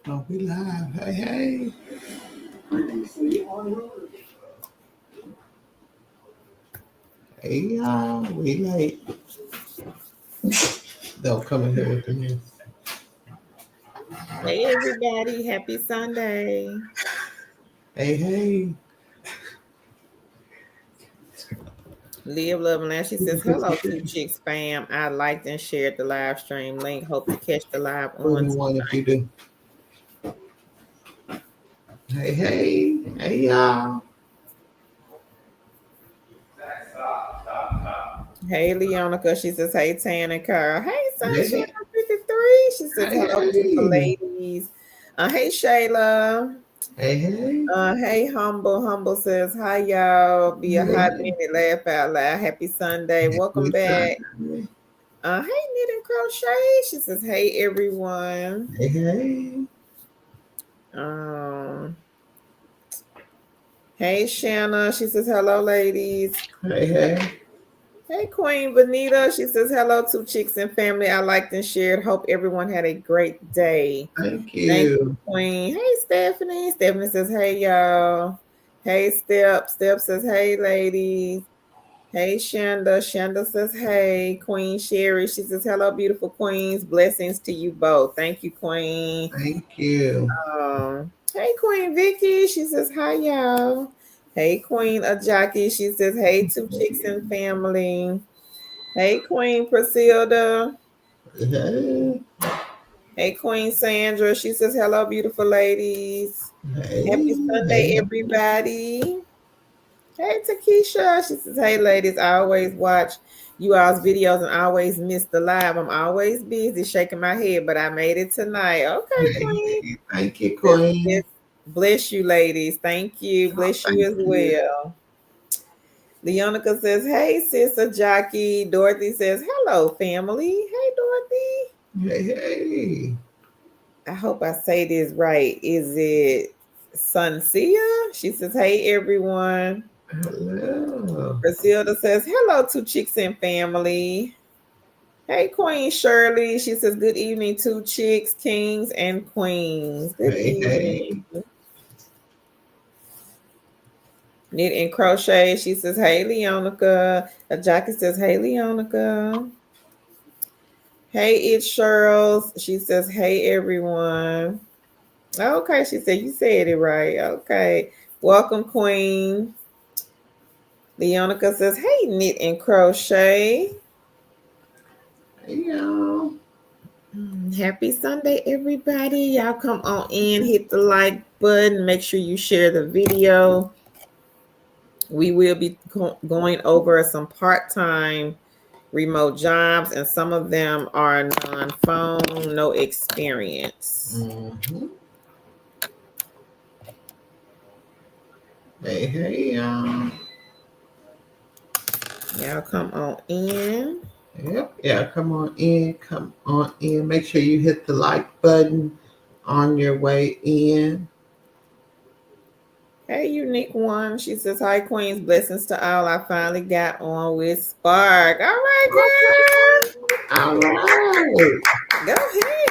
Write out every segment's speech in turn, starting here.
Oh, we live. Hey, hey. Hey, y'all. We late. Don't come in here with the news. Hey everybody, happy Sunday. Hey, hey. Live, love, and laugh. She says, hello, Two Chicks fam. I liked and shared the live stream link. Hope to catch the live Put on in one if tonight. you do. Hey, hey. Hey, y'all. Hey Leonica, she says, hey Tan and Carl. Hey Hey, Sunshine hey. 53. She says, Hey, hello, beautiful hey. ladies. Hey Shayla. Hey, hey. Hey Humble. Humble says, hi y'all. Be a hot Hey, minute, laugh out loud. Happy Sunday. Welcome hey. back. Hey Knit and Crochet. She says, hey everyone. Hey, hey. Um, Hey Shanna, she says hello, ladies. Hey, hey. Hey Queen Benita, she says hello to Chicks and family. I liked and shared. Hope everyone had a great day. Thank Thank you, you. Queen. Hey Stephanie. Stephanie says hey y'all. Hey Step. Step says hey ladies. Hey Shanda. Shanda says hey. Queen Sherry, she says hello, beautiful queens. Blessings to you both. Thank you, Queen. Thank you. Hey, Queen Vicky. She says, hi, y'all. Hey, Queen Ajaki. She says, hey, Two Chicks and family. Hey, Queen Priscilla. Hey, Hey, Queen Sandra. She says, hello, beautiful ladies. Happy hey. Sunday, Hey, everybody. Hey, Takesha. She says, hey, ladies. I always watch you all's videos and I always miss the live. I'm always busy shaking my head, but I made it tonight. Okay, hey, Queen. hey. Thank you, This Queen. bless you, ladies. Thank you. Oh, Bless you thank as you. well. Leonica says, hey, sister Jockey. Dorothy says, hello, family. Hey, Dorothy. Hey, hey. I hope I say this right. Is it Suncia? She says, hey, everyone. Hello. Priscilla says, hello, Two Chicks and family. Hey, Queen Shirley. She says, good evening, Two Chicks, Kings, and Queens. Good Hey, evening. hey. Knit and Crochet. She says, hey, Leonica. Jackie says, hey, Leonica. Hey, it's Cheryl. She says, hey, everyone. Okay, she said, you said it right. Okay. Welcome, Queen. Leonica says, hey, Knit and Crochet. Hey, y'all. Happy Sunday, everybody. Y'all come on in, hit the like button. Make sure you share the video. We will be going over some part-time remote jobs, and some of them are non-phone, no experience. Mm-hmm. Hey, hey, y'all. Y'all come on in. Yep. Yeah, come on in. Come on in. Make sure you hit the like button on your way in. Hey, unique one. She says, hi, Queens. Blessings to all. I finally got on with Spark. All right, All right. girl. Go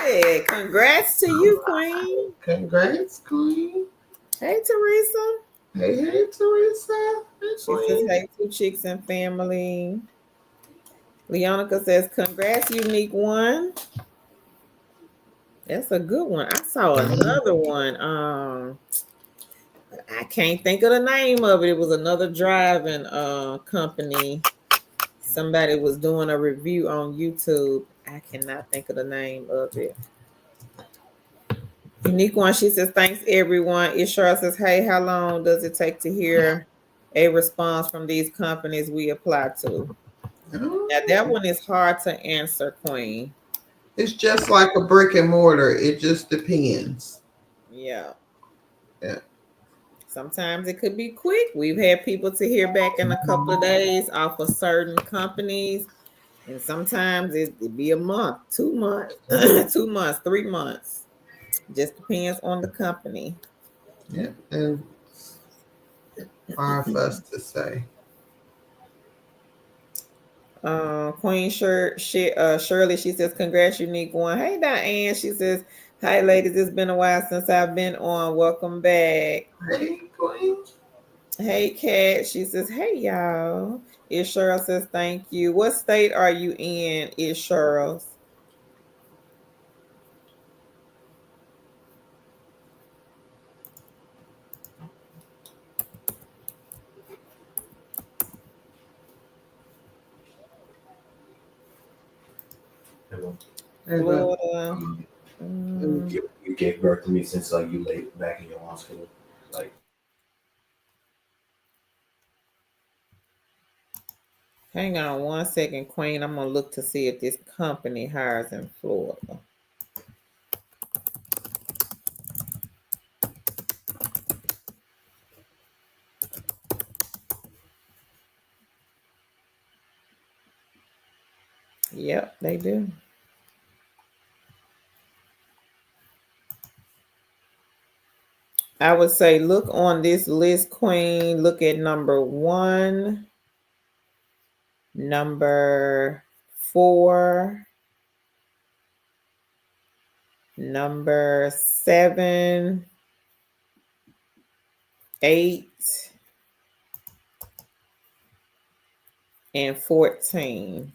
ahead. Congrats to you, Queen. Congrats, Queen. Hey, Teresa. Hey, hey, Teresa. Hey, She says, Queen. hey, Two Chicks and family. Leonica says, congrats, unique one. That's a good one. I saw another one. I can't think of the name of it. It was another driving company. Somebody was doing a review on YouTube. I cannot think of the name of it. Unique one, she says, thanks everyone. Ishara says, hey, how long does it take to hear a response from these companies we apply to? Now that Oh. one is hard to answer, Queen. It's just like a brick and mortar. It just depends. Yeah. Yeah. Sometimes it could be quick. We've had people to hear back in a couple of days off of certain companies. And sometimes it'd be a month, 2 months, 2 months, 3 months. Just depends on the company. Yeah. And hard for us to say. Queen Shirley, she says, congrats, unique one. Hey, Diane. She says, Hi, ladies. It's been a while since I've been on. Welcome back. Hey, Queen. Hey, Kat. She says, hey, y'all. It Cheryl says, thank you. What state are you in? It Cheryl's. Hello. Hey, look. Florida. Mm, You gave birth to me since like you laid back in your hospital. Like hang on 1 second, Queen. I'm going to look to see if this company hires in Florida. Yep, they do. I would say look on this list, Queen. Look at number 1, number 4, number 7, 8, and 14.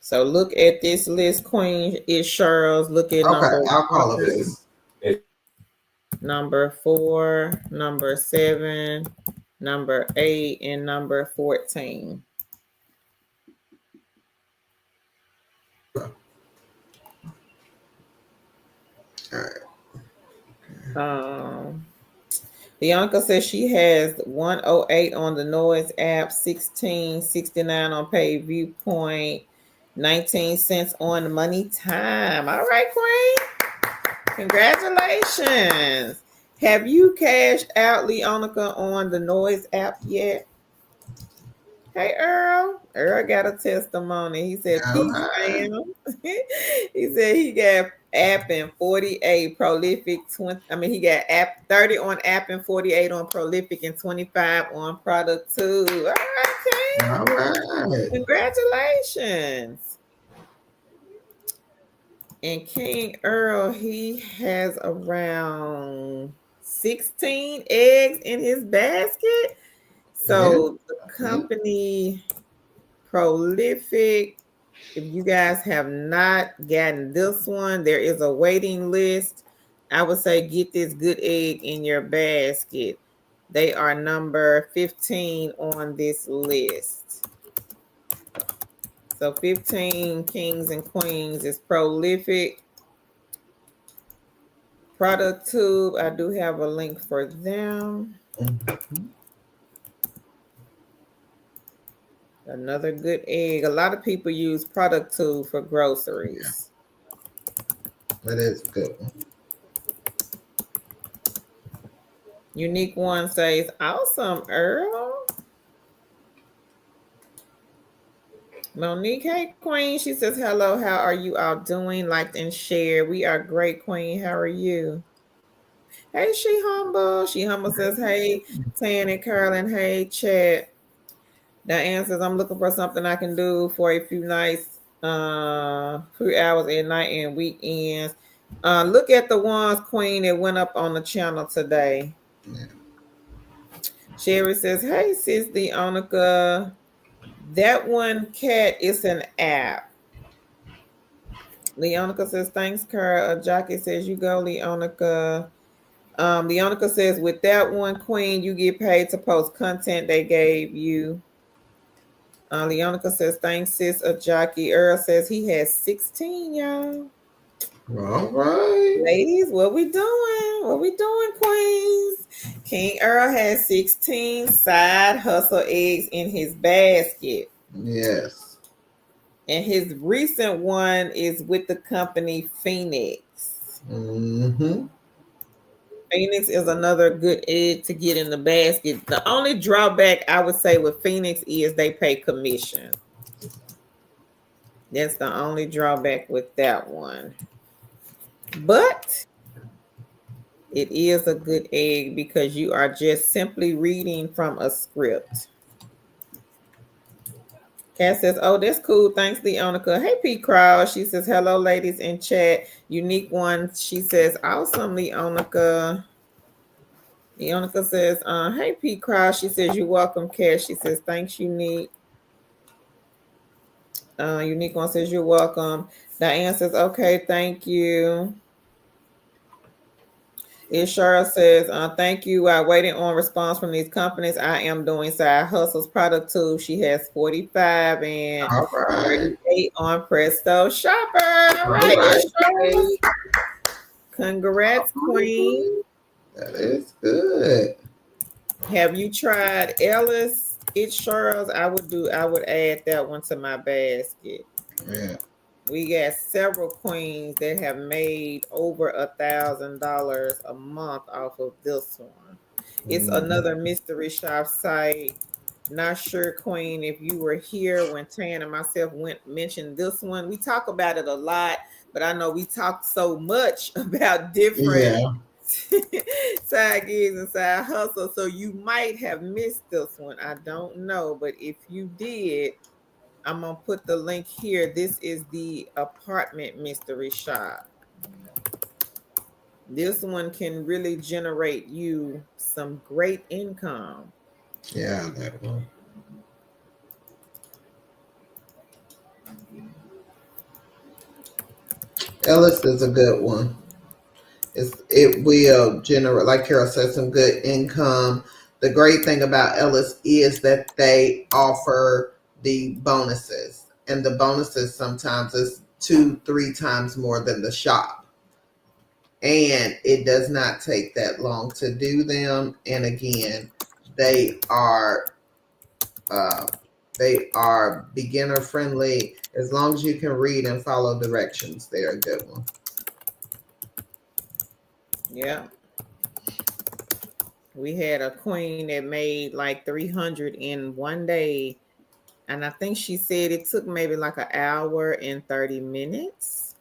So look at this list, Queen. It's Cheryl's. Look at Okay, number I'll call one, her baby. number 4, number 7, number 8, and number 14. All right. Bianca says she has 108 on the Noise app, 1669 on Pay Viewpoint, 19 cents on Money Time. All right, Queen. Congratulations. Have you cashed out, Leonica, on the Noise app yet? Hey, Earl. Earl got a testimony. He said, All peace, right. fam. He said he got app in 48, prolific 20. I mean, he got app 30 on app and 48 on prolific and 25 on product 2. All right, King. All right. Congratulations. And King Earl, he has around 16 eggs in his basket. So the company Prolific, if you guys have not gotten this one, there is a waiting list. I would say get this good egg in your basket. They are number 15 on this list. So 15 kings and queens is Prolific. Product Tube, I do have a link for them. Mm-hmm. Another good egg. A lot of people use Product Tube for groceries. That is a good one. Unique One says, awesome, Earl. Monique, hey, Queen. She says, hello, how are you all doing? Like and share. We are great, Queen. How are you? Hey, She Humble. She Humble says, hey, Tan and Carolyn. Hey, chat. Diane says, I'm looking for something I can do for a few nights, few hours at night and weekends. Look at the ones, Queen, that went up on the channel today. Yeah. Sherry says, hey, sis, Deonica. That one, Cat, is an app. Leonica says, thanks, Carl. Jackie says, you go, Leonica. Leonica says, with that one, Queen, you get paid to post content they gave you. Leonica says, thanks, sis. Jackie. Earl says he has 16, y'all. All right. Ladies, what we doing? What we doing, Queens? King Earl has 16 side hustle eggs in his basket. Yes. And his recent one is with the company Phoenix. Mm-hmm. Phoenix is another good egg to get in the basket. The only drawback I would say with Phoenix is they pay commission. That's the only drawback with that one. But It is a good egg because you are just simply reading from a script. Kat says, "Oh, that's cool. Thanks, Leonica." Hey, P. Crowd. She says, "Hello, ladies in chat. Unique one." She says, "Awesome, Leonica." Leonica says, "Hey, P. Crowd." She says, "You're welcome, Kat." She says, "Thanks, Unique." Unique one says, "You're welcome." Diane says, "Okay, thank you." Cheryl says, "Thank you. Waiting on response from these companies. I am doing side hustles product too." She has 45 and All right. 38 on Presto Shopper. All All right, right. Cheryl. Congrats, Queen. That is good. Have you tried Ellis? It's Cheryl's. I would add that one to my basket. Yeah. We got several queens that have made over $1,000 a month off of this one. It's another mystery shop site. Not sure, Queen, if you were here when Tan and myself mentioned this one. We talk about it a lot, but I know we talk so much about different Yeah. side gigs and side hustles, so you might have missed this one. I don't know, but if you did, I'm gonna put the link here. This is the apartment mystery shop. This one can really generate you some great income. Yeah, that one. Ellis is a good one. It will generate, like Carol said, some good income. The great thing about Ellis is that they offer the bonuses, and the bonuses sometimes is 2-3 times more than the shop. And it does not take that long to do them. And again, they are uh, they are beginner friendly. As long as you can read and follow directions, they're a good one. Yeah. We had a queen that made like 300 in one day. And I think she said it took maybe like an hour and 30 minutes.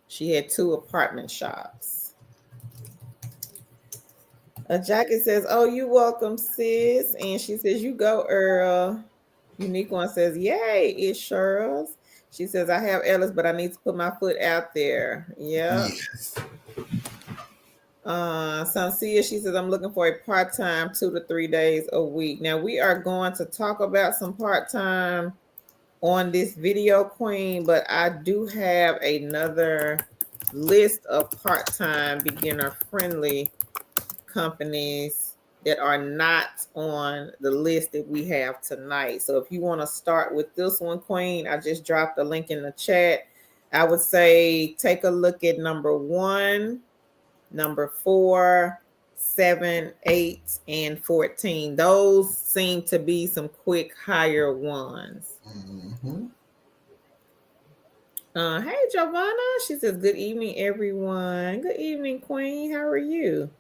She had 2 apartment shops. Jackie says, "Oh, you welcome, sis." And she says, "You go, Earl." Unique one says, "Yay, it's Cheryl's." She says, "I have Ellis, but I need to put my foot out there." Yeah. Yes. Sancia, she says, "I'm looking for a part-time 2 to 3 days a week." Now we are going to talk about some part-time on this video, Queen, but I do have another list of part-time beginner friendly companies that are not on the list that we have tonight. So if you want to start with this one, Queen, I just dropped a link in the chat. I would say take a look at number 1, number 4, 7, 8, and 14. Those seem to be some quick hire ones. Mm-hmm. Hey, Giovanna. She says, "Good evening, everyone." Good evening, Queen. How are you?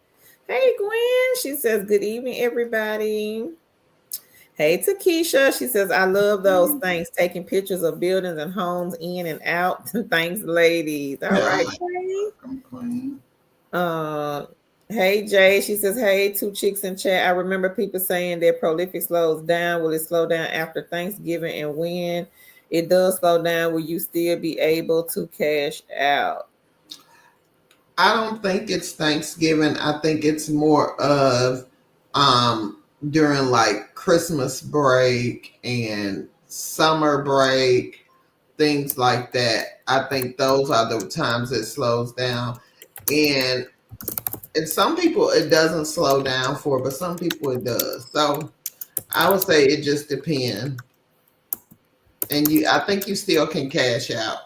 Hey, Gwen. She says, "Good evening, everybody." Hey, Takesha. She says, "I love those things, taking pictures of buildings and homes in and out." Thanks, ladies. All right, Queen. Queen. Uh, hey, Jay. She says, "Hey, 2 chicks in chat. I remember people saying that prolific slows down. Will it slow down after Thanksgiving? And when it does slow down, will you still be able to cash out?" I don't think it's Thanksgiving. I think it's more of during like Christmas break and summer break, things like that. I think those are the times it slows down. And some people it doesn't slow down for, but some people it does. So I would say it just depends. And I think you still can cash out.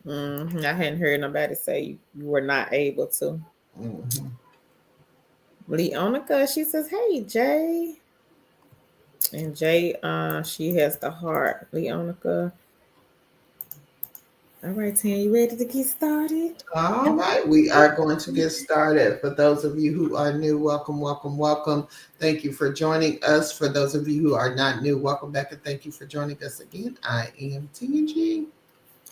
I hadn't heard nobody say you were not able to. Mm-hmm. Leonica, she says, "Hey, Jay." And Jay, she has the heart. Leonica. All right, Tan, you ready to get started? All right, we are going to get started. For those of you who are new, welcome, welcome, welcome. Thank you for joining us. For those of you who are not new, welcome back and thank you for joining us again. I am TNG.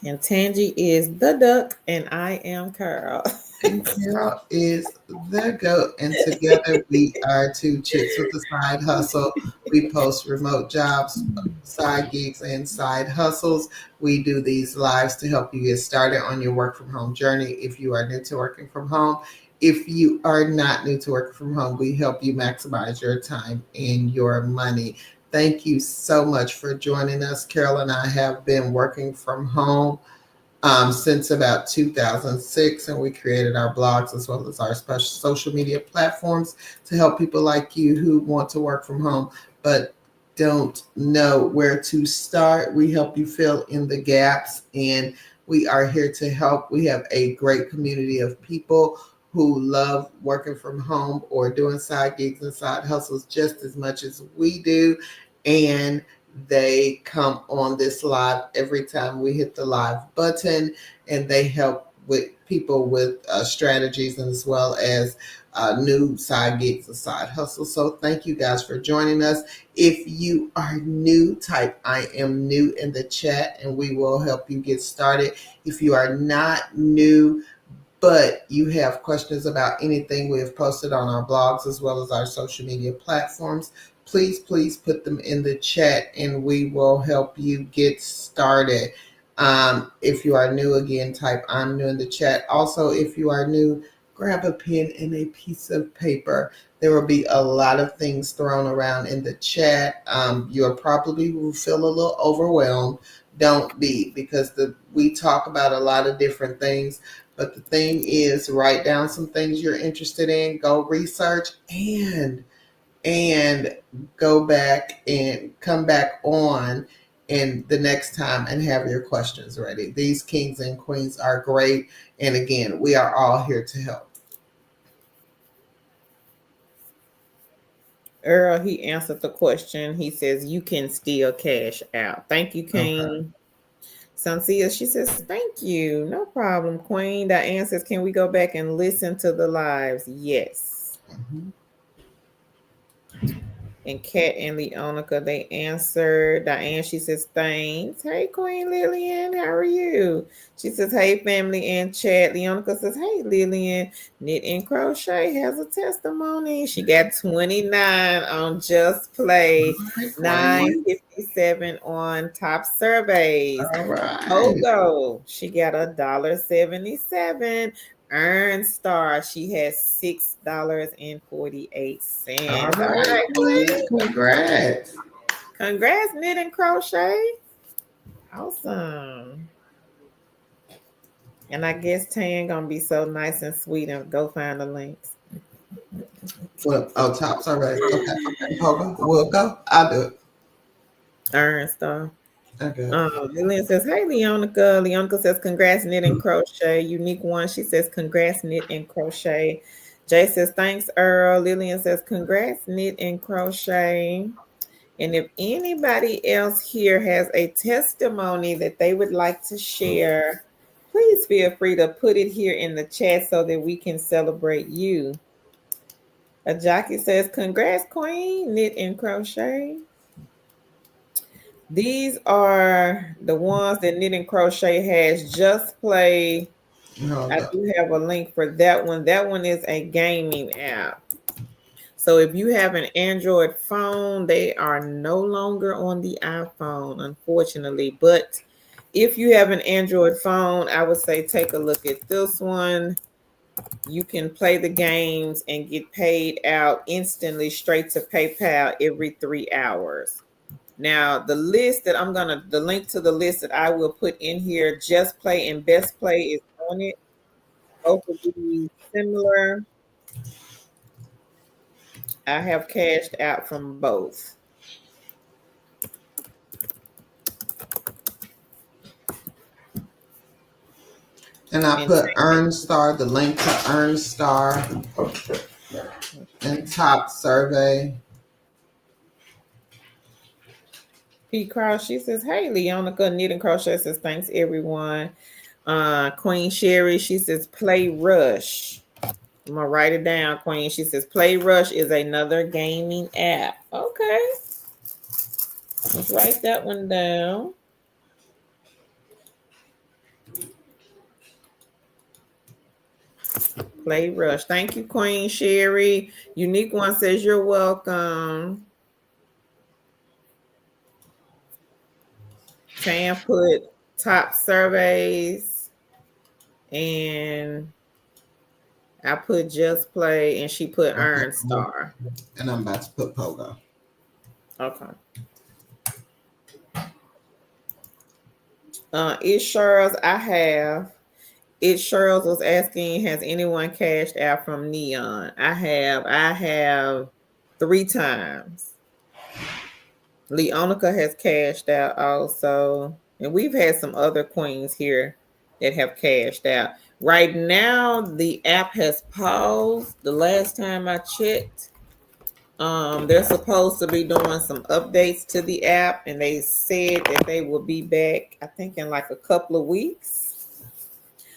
And Tangy is the duck, and I am Carl. And Carol is the GOAT. And together we are two chicks with a side hustle. We post remote jobs, side gigs, and side hustles. We do these lives to help you get started on your work from home journey. If you are new to working from home, if you are not new to working from home, we help you maximize your time and your money. Thank you so much for joining us. Carol and I have been working from home since about 2006, and we created our blogs as well as our special social media platforms to help people like you who want to work from home but don't know where to start. We help you fill in the gaps, and we are here to help. We have a great community of people who love working from home or doing side gigs and side hustles just as much as we do. And they come on this live every time we hit the live button, and they help with people with strategies and as well as new side gigs and side hustles. So thank you guys for joining us. If you are new, type I am new in the chat and we will help you get started. If you are not new, but you have questions about anything we have posted on our blogs as well as our social media platforms, please put them in the chat and we will help you get started. If you are new, again, type I'm new in the chat. Also, if you are new, grab a pen and a piece of paper. There will be a lot of things thrown around in the chat. You'll probably will feel a little overwhelmed. Don't be, because we talk about a lot of different things. But the thing is, write down some things you're interested in, go research, and go back and come back on and the next time and have your questions ready. These kings and queens are great. And again, we are all here to help. Earl, he answered the question. He says you can still cash out. Thank you, King. Okay. Sancia, she says, thank you. No problem, Queen. Diane says, can we go back and listen to the lives? Yes. Mhm. And Kat and Leonica, they answered. Diane, she says, thanks. Hey, Queen Lillian, how are you? She says, hey, family in chat. Leonica says, hey, Lillian. Knit and Crochet has a testimony. She got 29 on Just Play, All right, Queen. 957 on top surveys. All right. Pogo, she got $1.77. Earn Star, she has $6.48. All All right, right, Queen. Congrats. congrats, Knit and Crochet. Awesome. And I guess Tan gonna be so nice and sweet and go find the links. Well, oh, tops. All right. Okay. Pogo, we'll go. I'll do it. Earn Star. Okay. Lillian says, hey, Leonica. Leonica says, congrats, Knit and Crochet. Unique One, she says, congrats, Knit and Crochet. Jay says, thanks, Earl. Lillian says, congrats, Knit and Crochet. And if anybody else here has a testimony that they would like to share, please feel free to put it here in the chat so that we can celebrate you. A jockey says, congrats, Queen, Knit and Crochet. These are the ones that Knit and Crochet has. Just Play. I do have a link for that one. That one is a gaming app. So if you have an Android phone, they are no longer on the iPhone, unfortunately. But if you have an Android phone, I would say take a look at this one. You can play the games and get paid out instantly straight to PayPal every 3 hours. Now, the list that the link to the list that I will put in here, Just Play and Best Play is on it. Both will be similar. I have cashed out from both. And I put Earn Star, the link to Earn Star and top survey. P. Cross, she says, hey, Leonica. Knit and Crochet says, thanks, everyone. Queen Sherry, she says, Play Rush. I'm going to write it down, Queen. She says, Play Rush is another gaming app. Okay. Let's write that one down. Play Rush. Thank you, Queen Sherry. Unique One says you're welcome. Tam put top surveys, and I put Just Play, and she put Earn Star. And I'm about to put Pogo. Okay. It Charles, I have. It Charles was asking, has anyone cashed out from Neon? I have 3 times. Leonica has cashed out also. And we've had some other queens here that have cashed out. Right now, the app has paused. The last time I checked, they're supposed to be doing some updates to the app, and they said that they will be back, I think, in like a couple of weeks.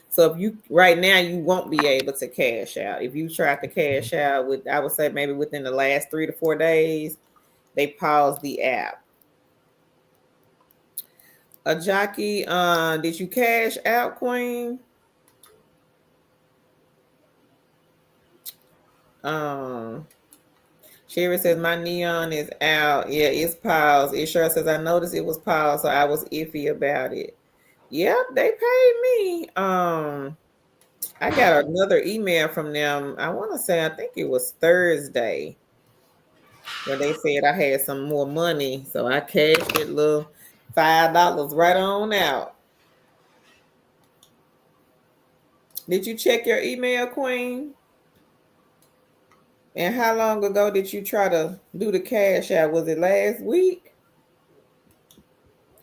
So if you right now, you won't be able to cash out. If you try to cash out with, I would say maybe within the last 3 to 4 days, they paused the app. A jockey, did you cash out, Queen? Sherry says my Neon is out. Yeah, it's paused. It sure says I noticed it was paused, so I was iffy about it. Yep, they paid me. I got another email from them. I want to say, I think it was Thursday, where they said I had some more money, so I cashed it, little $5 right on out. Did you check your email, Queen? And how long ago did you try to do the cash out? Was it last week?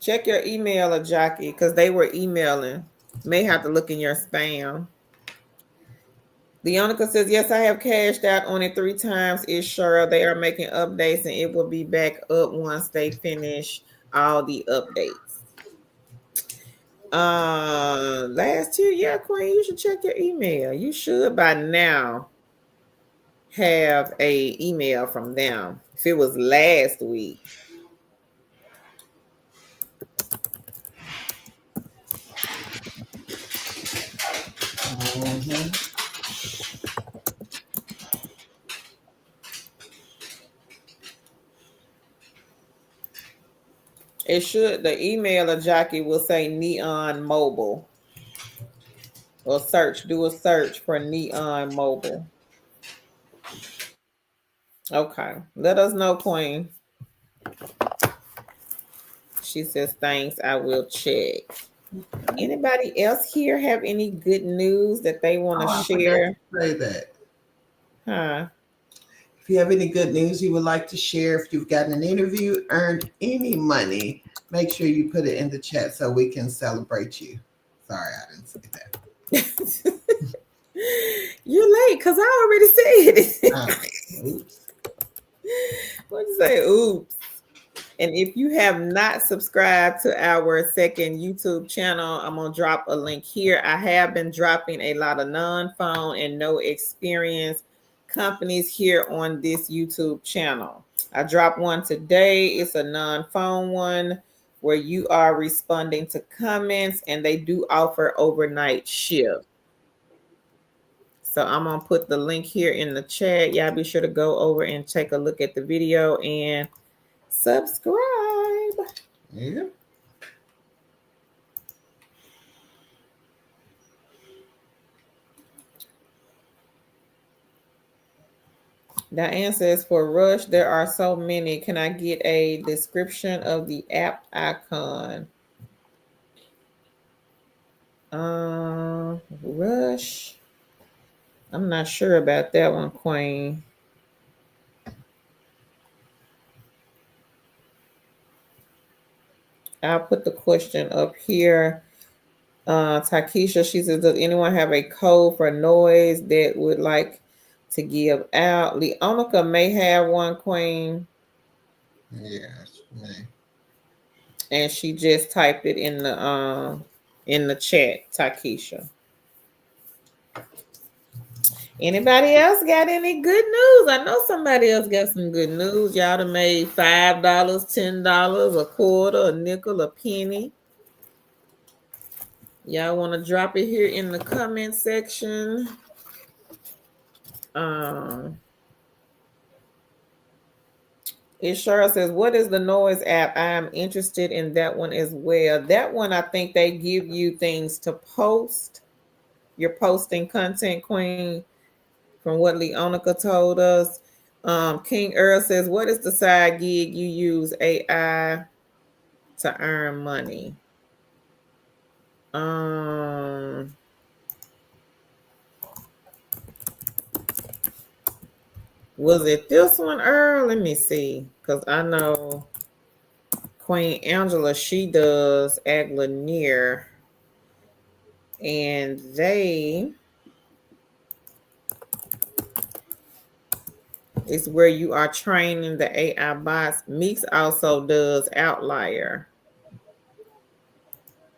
Check your email, a jockey, because they were emailing. May have to look in your spam. Leonica says, yes, I have cashed out on it 3 times. It's sure they are making updates, and it will be back up once they finish all the updates. Last year, yeah, Queen, you should check your email. You should by now have a email from them. If it was last week. It should, the email of jockey will say Neon Mobile. Or do a search for Neon Mobile. Okay. Let us know, Queen. She says, thanks, I will check. Anybody else here have any good news that they want to share? Say that. Huh? If you have any good news you would like to share, if you've gotten an interview, earned any money, make sure you put it in the chat so we can celebrate you. Sorry, I didn't say that. You're late because I already said it. Oops. What'd you say? Oops. And if you have not subscribed to our second YouTube channel, I'm going to drop a link here. I have been dropping a lot of non-phone and no experience companies here on this YouTube channel. I dropped one today. It's a non-phone one where you are responding to comments, and they do offer overnight ship. So I'm going to put the link here in the chat. Y'all be sure to go over and take a look at the video and subscribe. Yeah. Diane says, for Rush, there are so many. Can I get a description of the app icon? Rush. I'm not sure about that one, Queen. I'll put the question up here. Takesha, she says, does anyone have a code for noise that would like to give out? Leonica may have one, Queen. Yes, me. And she just typed it in the chat, Takesha. Anybody else got any good news? I know somebody else got some good news. Y'all done made $5, $10, a quarter, a nickel, a penny. Y'all want to drop it here in the comment section? It sure says, what is the noise app? I am interested in that one as well. That one, I think they give you things to post. You're posting content, Queen, from what Leonica told us. King Earl says, what is the side gig you use AI to earn money? Was it this one, Earl? Let me see. Because I know Queen Angela, she does Aglanier. And it's where you are training the AI bots. Meeks also does Outlier.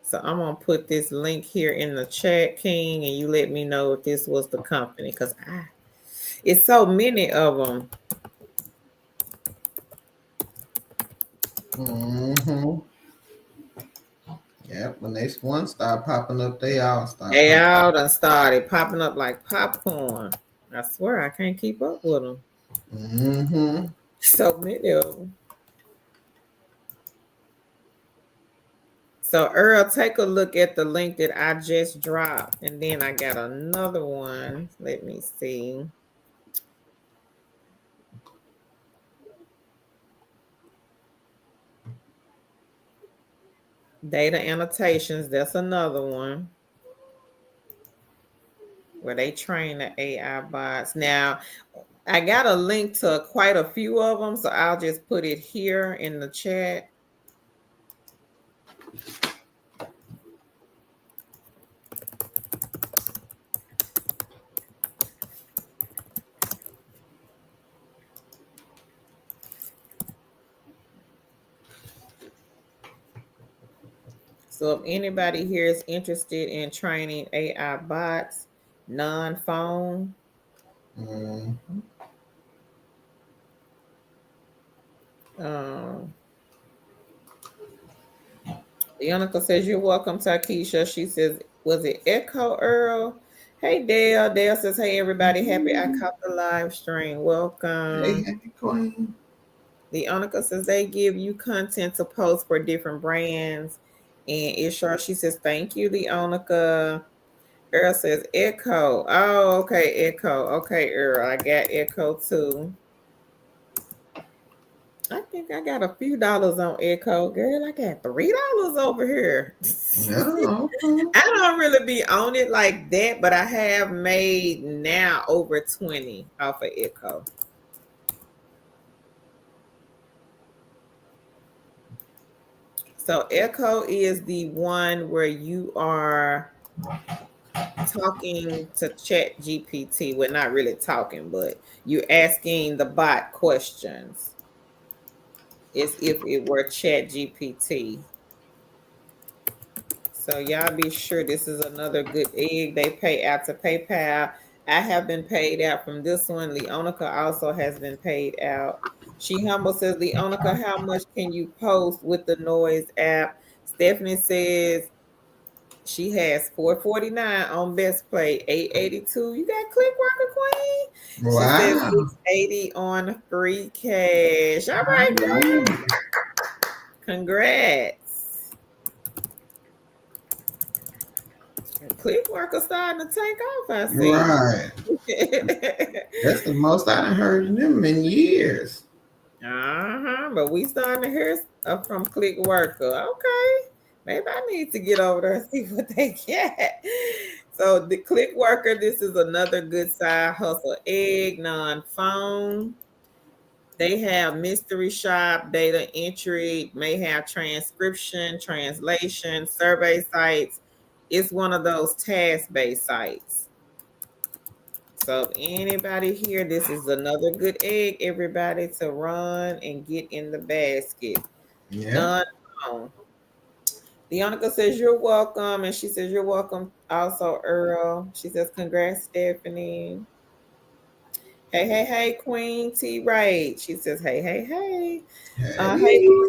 So I'm going to put this link here in the chat, King, and you let me know if this was the company, because it's so many of them. Yeah, when they one start popping up, they all start. They all done started popping up like popcorn. I swear I can't keep up with them. So many of them. So Earl, take a look at the link that I just dropped, and then I got another one. Let me see. Data annotations, that's another one where they train the AI bots. Now, I got a link to quite a few of them, so I'll just put it here in the chat. So if anybody here is interested in training AI bots, non-phone, Leonica says, you're welcome, Takesha. She says, was it Echo Earl? Hey, Dale. Dale says, hey, everybody. Happy I caught the live stream. Welcome. Hey, Queen. Leonica says, they give you content to post for different brands. And Ishar, she says, thank you, Leonica. Earl says, Echo. Oh, okay, Echo. Okay, Earl. I got Echo too. I think I got a few dollars on Echo. Girl, I got $3 over here. No. I don't really be on it like that, but I have made now over 20 off of Echo. So Echo is the one where you are talking to Chat GPT. Well, not really talking, but you're asking the bot questions. As if it were Chat GPT. So y'all be sure this is another good egg. They pay out to PayPal. I have been paid out from this one. Leonica also has been paid out. She Humble says, Leonica, how much can you post with the Noise app? Stephanie says she has $4.49 on Best Play, $8.82. You got Click Worker Queen? Wow. She says $6.80 on free cash. All right, girl. Congrats. Click Worker starting to take off, I see. Right. That's the most I heard of them in years. But we starting to hear from Click Worker. Okay. Maybe I need to get over there and see what they get. So the Click Worker, this is another good side hustle egg, non-phone. They have mystery shop, data entry, may have transcription, translation, survey sites. It's one of those task-based sites. So if anybody here, this is another good egg, everybody, to run and get in the basket. Yeah. Leonica says, you're welcome. And she says, you're welcome also, Earl. She says, congrats, Stephanie. Hey, Queen T. Right. She says, hey. Hey, she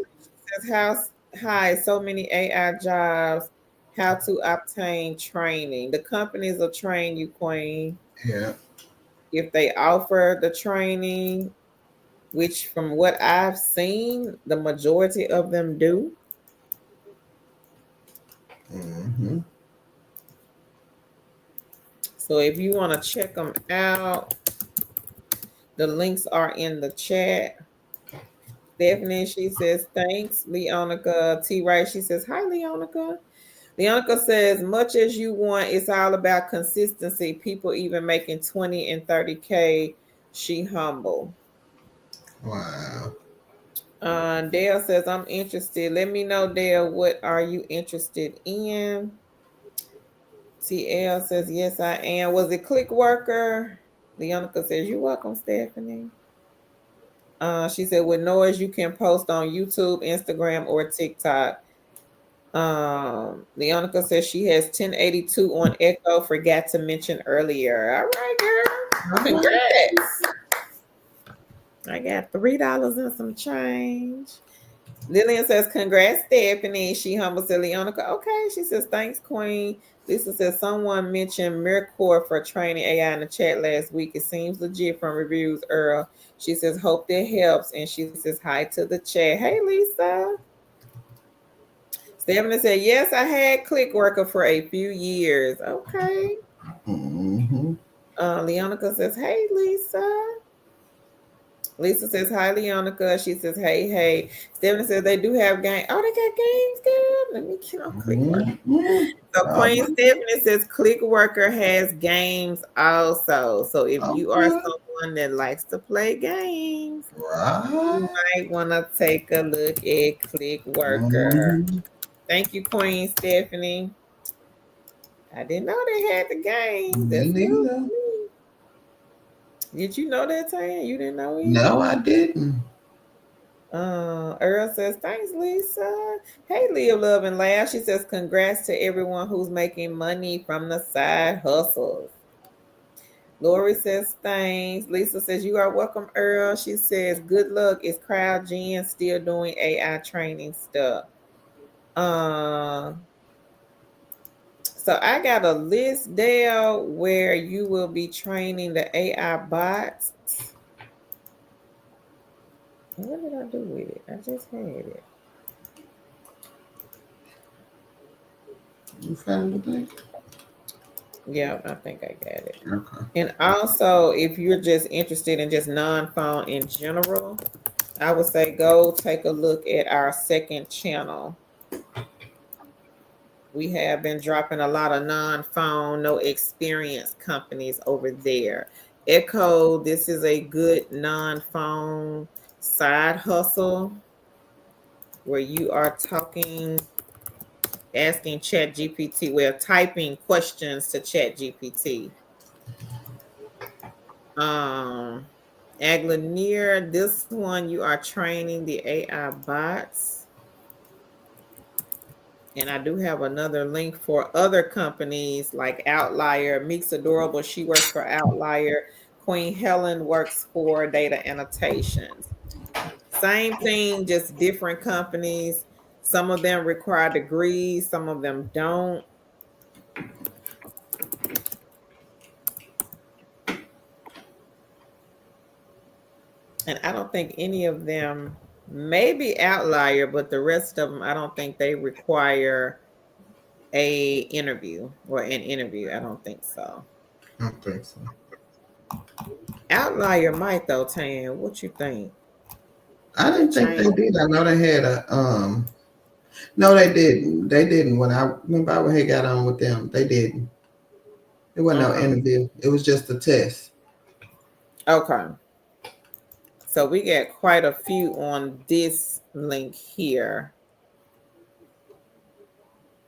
says, hi, so many AI jobs. How to obtain training. The companies will train you, Queen. Yeah. if they offer the training, which from what I've seen, the majority of them do. Mm-hmm. So if you want to check them out, the links are in the chat. Stephanie, she says, thanks. Leonica T. Wright, she says, hi, Leonica. Leonica says, much as you want, it's all about consistency. People even making 20 and 30K, she humble. Wow. Dale says, I'm interested. Let me know, Dale, what are you interested in? TL says, yes, I am. Was it Click Worker? Leonica says, you're welcome, Stephanie. She said, with noise, you can post on YouTube, Instagram, or TikTok. Leonica says she has 1082 on Echo, forgot to mention earlier. All right, girl. Congrats. I got $3 and some change. Lillian says, congrats, Stephanie. She humble said, Leonica, okay. She says, thanks, Queen. Lisa says, someone mentioned Mircore for training AI in the chat last week. It seems legit from reviews, Earl. She says, hope that helps. And she says, hi to the chat. Hey, Lisa. Stephanie said, yes, I had Click Worker for a few years. Okay. Mm-hmm. Leonica says, hey, Lisa. Lisa says, hi, Leonica. She says, hey. Stephanie says, they do have games. Oh, they got games, good. Let me get on Click Worker. Mm-hmm. So Queen Stephanie says, Click Worker has games also. So if you are someone that likes to play games, you might want to take a look at Click Worker. Mm-hmm. Thank you, Queen Stephanie. I didn't know they had the games. Me That's new neither. to me. Did you know that, Tan? You didn't know either? No, I didn't. Earl says, thanks, Lisa. Hey, Live, Love, and Laugh. She says, congrats to everyone who's making money from the side hustles. Lori says, thanks. Lisa says, you are welcome, Earl. She says, good luck. Is CrowdGen still doing AI training stuff? So I got a list, Dale, where you will be training the AI bots. What did I do with it? I just had it. You found the thing? Yeah, I think I got it. Okay. And also, if you're just interested in just non-phone in general, I would say go take a look at our second channel. We have been dropping a lot of non-phone, no experience companies over there. Echo, this is a good non-phone side hustle where you are talking, asking ChatGPT, well, typing questions to ChatGPT. Aglanier, this one you are training the AI bots. And I do have another link for other companies like Outlier. Meeks Adorable, she works for Outlier. Queen Helen works for Data Annotations. Same thing, just different companies. Some of them require degrees, some of them don't. And I don't think any of them, maybe Outlier, but the rest of them, I don't think they require a interview or an interview. I don't think so. I don't think so. Outlier might though, Tan. What you think? I didn't think they did. I know they had a no, they didn't. They didn't. When I remember I had got on with them, they didn't. It wasn't no interview. It was just a test. Okay. So we got quite a few on this link here.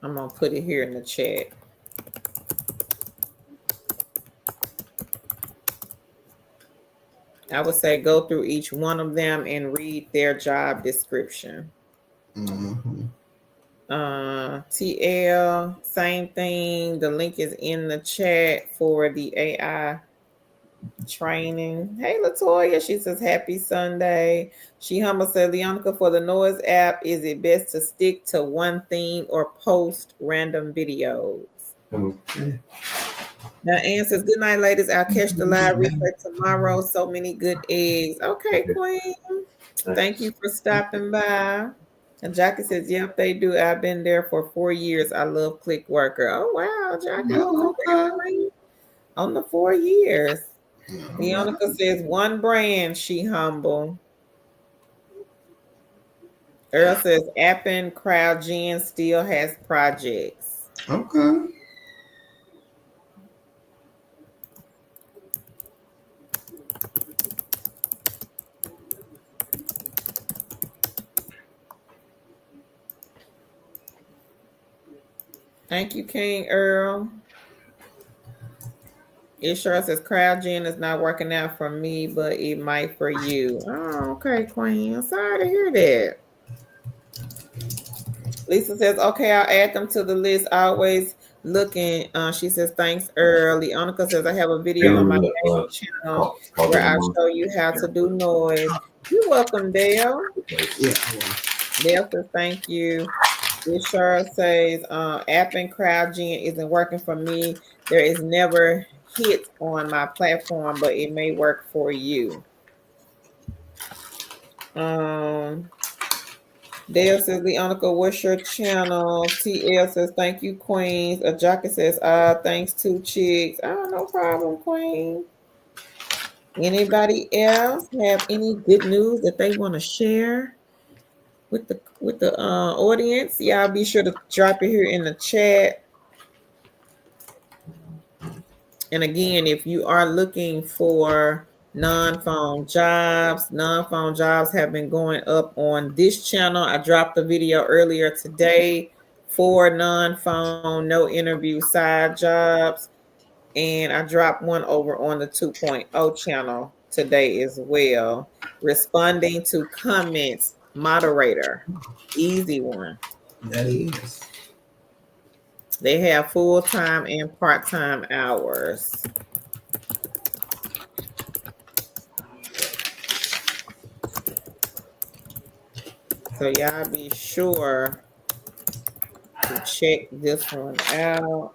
I'm gonna put it here in the chat. I would say go through each one of them and read their job description. Mm-hmm. TL, same thing. The link is in the chat for the AI training. Hey, Latoya, she says happy Sunday. She humble said, Leonica, for the noise app, is it best to stick to one theme or post random videos? Okay. Now Ann says, good night, ladies. I'll catch the live replay tomorrow. So many good eggs. Okay, Queen. Thank you for stopping by. And Jackie says, yep, they do. I've been there for 4 years. I love Click Worker. Oh, wow, Jackie. Well, Oh, okay. congratulations on the 4 years. Yeah, Leonica says, one brand, she humble. Earl says, Appen CrowdGen still has projects. okay. Thank you, King Earl. It sure says CrowdGen is not working out for me, but it might for you. Oh, okay, Queen. I'm sorry to hear that. Lisa says, okay, I'll add them to the list. Always looking. She says, thanks, Earl. Leonica says, I have a video on my main channel where I show you how to do noise. You're welcome, Dale. Yeah. Dale says, thank you. It sure says, app and CrowdGen isn't working for me. There is never hit on my platform, but it may work for you. Dale says, Leonica, what's your channel? TL says, thank you, Queens. Ajaka says, thanks to Chicks. Oh, no problem, Queen. Anybody else have any good news that they want to share with the audience? Y'all be sure to drop it here in the chat. And again, if you are looking for non-phone jobs have been going up on this channel. I dropped a video earlier today for non-phone, no interview side jobs. And I dropped one over on the 2.0 channel today as well. Responding to comments, moderator, easy one. That is. They have full-time and part-time hours. So y'all be sure to check this one out.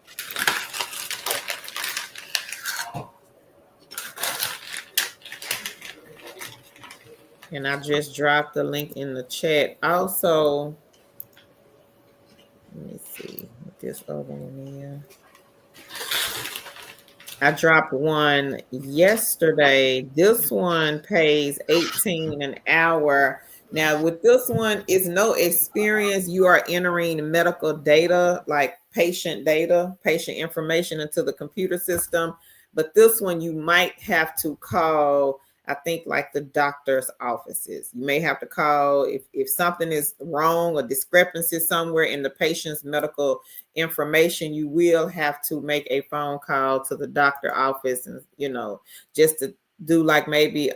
And I just dropped the link in the chat. Also, let me see what this other one is. I dropped one yesterday. This one pays $18 an hour. Now, with this one, it's no experience. You are entering medical data, like patient data, patient information into the computer system. But this one, you might have to call, I think, like the doctor's offices. You may have to call if something is wrong or discrepancy somewhere in the patient's medical information. You will have to make a phone call to the doctor office, and just to do like maybe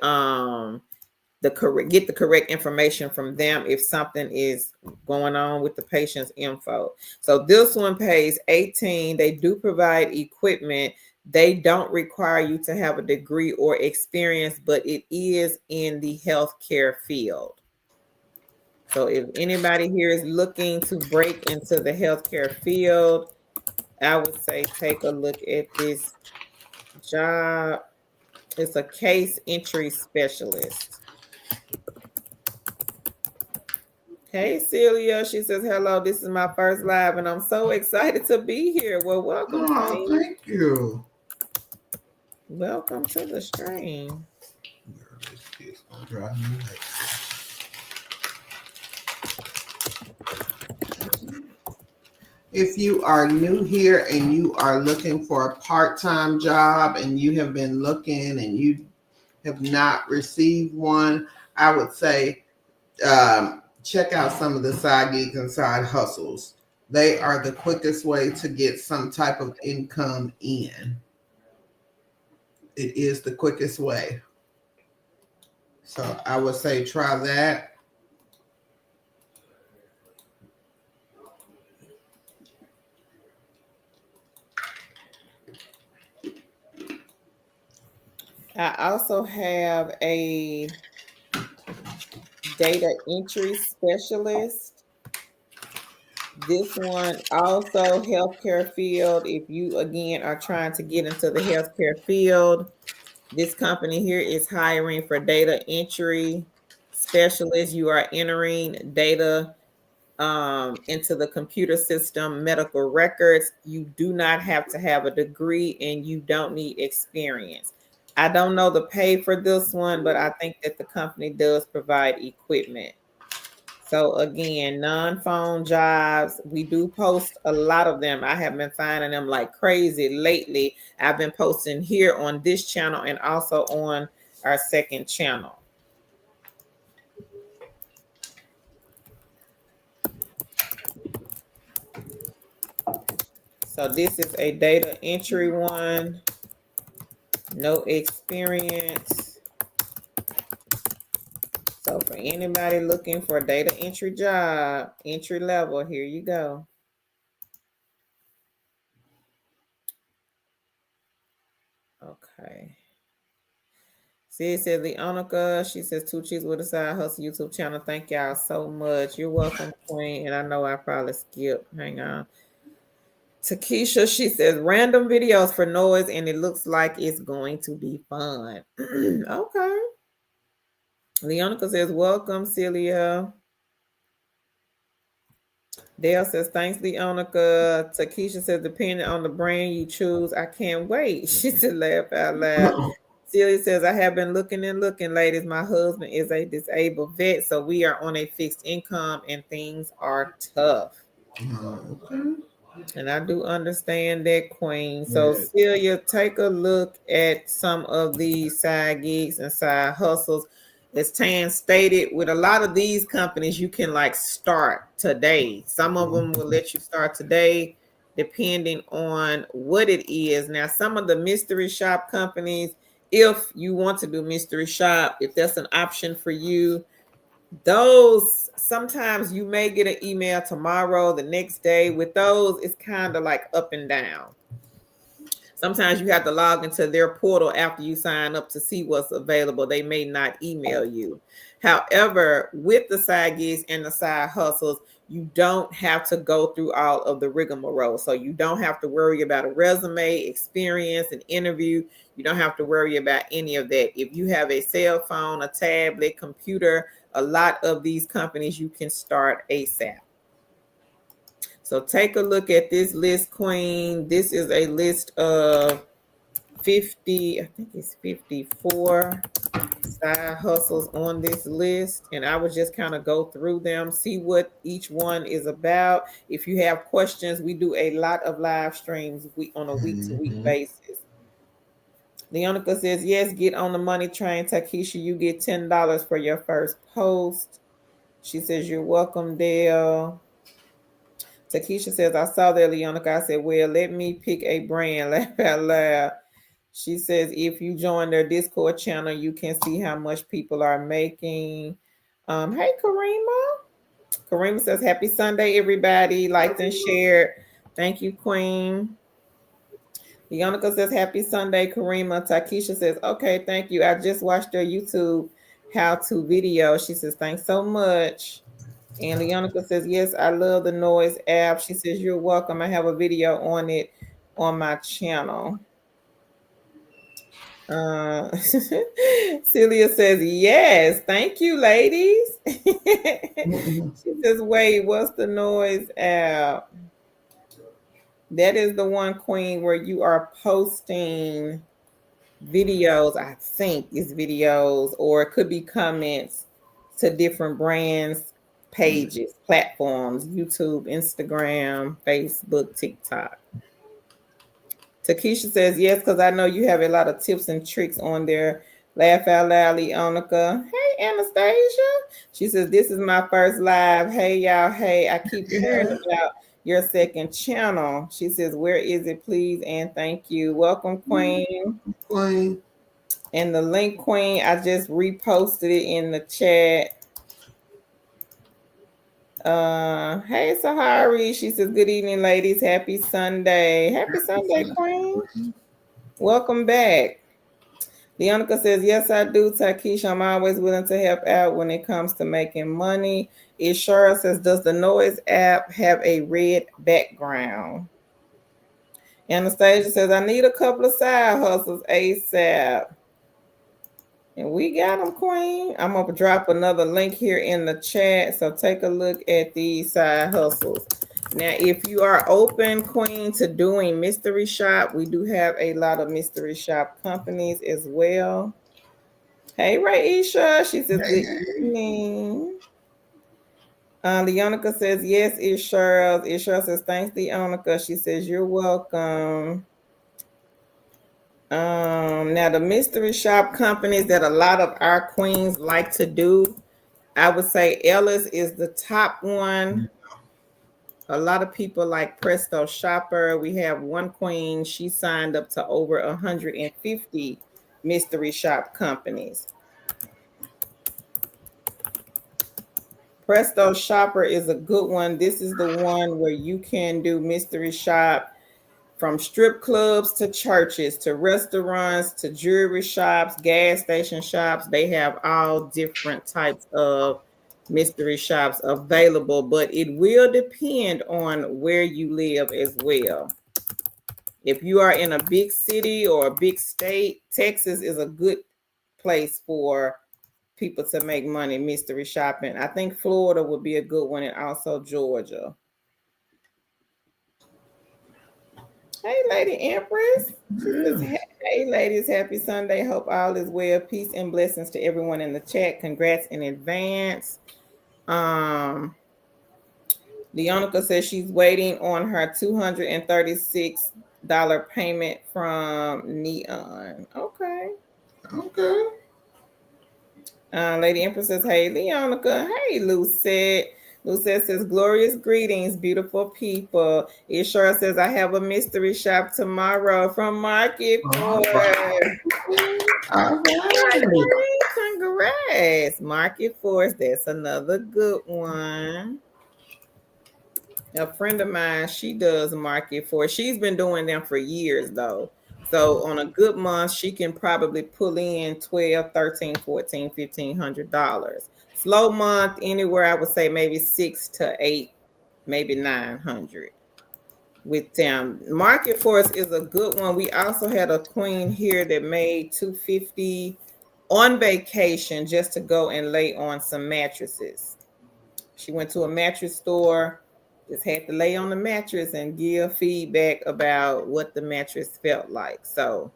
get the correct information from them if something is going on with the patient's info. So this one pays $18. They do provide equipment. They don't require you to have a degree or experience, but it is in the healthcare field. So if anybody here is looking to break into the healthcare field, I would say take a look at this job. It's a case entry specialist. Hey, Celia. She says, hello, this is my first live, and I'm so excited to be here. Well, welcome, Queen. Thank you. Welcome to the stream. If you are new here and you are looking for a part-time job and you have been looking and you have not received one, I would say check out some of the side gigs and side hustles. They are the quickest way to get some type of income in. It is the quickest way. So I would say try that. I also have a data entry specialist. This one also healthcare field. If you again are trying to get into the healthcare field, this company here is hiring for data entry specialists. You are entering data into the computer system, medical records. You do not have to have a degree and you don't need experience. I don't know the pay for this one, but I think that the company does provide equipment. So again, non-phone jobs, we do post a lot of them. I have been finding them like crazy lately. I've been posting here on this channel and also on our second channel. So this is a data entry one. No experience. So for anybody looking for a data entry job, entry level, here you go. Okay. See, it says Leonica. She says 2 Cheese with a Side Hustle YouTube channel. Thank y'all so much. You're welcome, Queen. And I know I probably skipped. Hang on. Takesha, she says random videos for noise, and it looks like it's going to be fun. Okay. Leonica says, welcome, Celia. Dale says, thanks, Leonica. Takesha says, depending on the brand you choose, I can't wait. She said, laugh out loud. Celia says, I have been looking and looking, ladies. My husband is a disabled vet, so we are on a fixed income and things are tough. Okay. And I do understand that, Queen. So, Celia, take a look at some of these side gigs and side hustles. As Tan stated, with a lot of these companies, you can like start today. Some of them will let you start today, depending on what it is. Now, some of the mystery shop companies, if you want to do mystery shop, if that's an option for you, those sometimes you may get an email tomorrow, the next day. With those, it's kind of like up and down. Sometimes you have to log into their portal after you sign up to see what's available. They may not email you. However, with the side gigs and the side hustles, you don't have to go through all of the rigmarole. So you don't have to worry about a resume, experience, an interview. You don't have to worry about any of that. If you have a cell phone, a tablet, computer, a lot of these companies, you can start ASAP. So take a look at this list, Queen. This is a list of 50, I think it's 54 side hustles on this list. And I would just kind of go through them, see what each one is about. If you have questions, we do a lot of live streams on a week-to-week basis. Leonica says, yes, get on the money train. Takesha, you get $10 for your first post. She says, you're welcome, Dale. Takesha says, I saw that, Leonica. I said, well, let me pick a brand. Laugh out loud. She says, if you join their Discord channel, you can see how much people are making. Hey, Karima. Karima says, happy Sunday, everybody. Liked and shared. Thank you, Queen. Leonica says, happy Sunday, Karima. Takesha says, okay, thank you. I just watched their YouTube how-to video. She says, thanks so much. And Leonica says, yes, I love the Noise app. She says, you're welcome. I have a video on it on my channel. Celia says, yes, thank you, ladies. She says, wait, what's the Noise app? That is the one, Queen, where you are posting videos. I think it's videos, or it could be comments to different brands, pages, platforms, YouTube, Instagram, Facebook, TikTok. Takesha says, yes, because I know you have a lot of tips and tricks on there. Laugh out loud, Leonica. Hey, Anastasia. She says, this is my first live. Hey, y'all. Hey, I keep hearing about your second channel. She says, where is it, please? And thank you. Welcome, Queen. Queen. And the link, Queen, I just reposted it in the chat. Hey, Sahari. She says, good evening, ladies. Happy Sunday. Happy Sunday, Queen. Welcome back. Leonica says, yes, I do, Takesha. I'm always willing to help out when it comes to making money. Ishara says, does the Noise app have a red background? Anastasia says, I need a couple of side hustles ASAP. And we got them, Queen. I'm going to drop another link here in the chat. So take a look at these side hustles. Now, if you are open, Queen, to doing mystery shop, we do have a lot of mystery shop companies as well. Hey, Raisha. She says, Hey, good hey. evening. Leonica says, yes, it's Cheryl. Cheryl says, thanks, Leonica. She says, you're welcome. Now the mystery shop companies that a lot of our queens like to do, I would say Ellis is the top one. A lot of people like Presto Shopper. We have one queen, she signed up to over 150 mystery shop companies. Presto Shopper is a good one. This is the one where you can do mystery shop from strip clubs to churches to restaurants to jewelry shops, gas station shops. They have all different types of mystery shops available, but it will depend on where you live as well. If you are in a big city or a big state, Texas is a good place for people to make money mystery shopping. I think Florida would be a good one, and also Georgia. Hey, Lady Empress. She says, hey, ladies, happy Sunday. Hope all is well. Peace and blessings to everyone in the chat. Congrats in advance. Leonica says she's waiting on her $236 payment from Neon. Okay. Okay. Lady Empress says, hey, Leonica. Hey, Lucette. Lucette says, glorious greetings, beautiful people. Ishara says, I have a mystery shop tomorrow from Market Force. All right. Congrats. Market Force, that's another good one. A friend of mine, she does Market Force. She's been doing them for years, though. So on a good month, she can probably pull in 12, 13, 14, $1,500. Slow month, anywhere I would say maybe 6 to 8, maybe 900 with them. Market Force is a good one. We also had a queen here that made 250 on vacation just to go and lay on some mattresses. She went to a mattress store, just had to lay on the mattress and give feedback about what the mattress felt like. So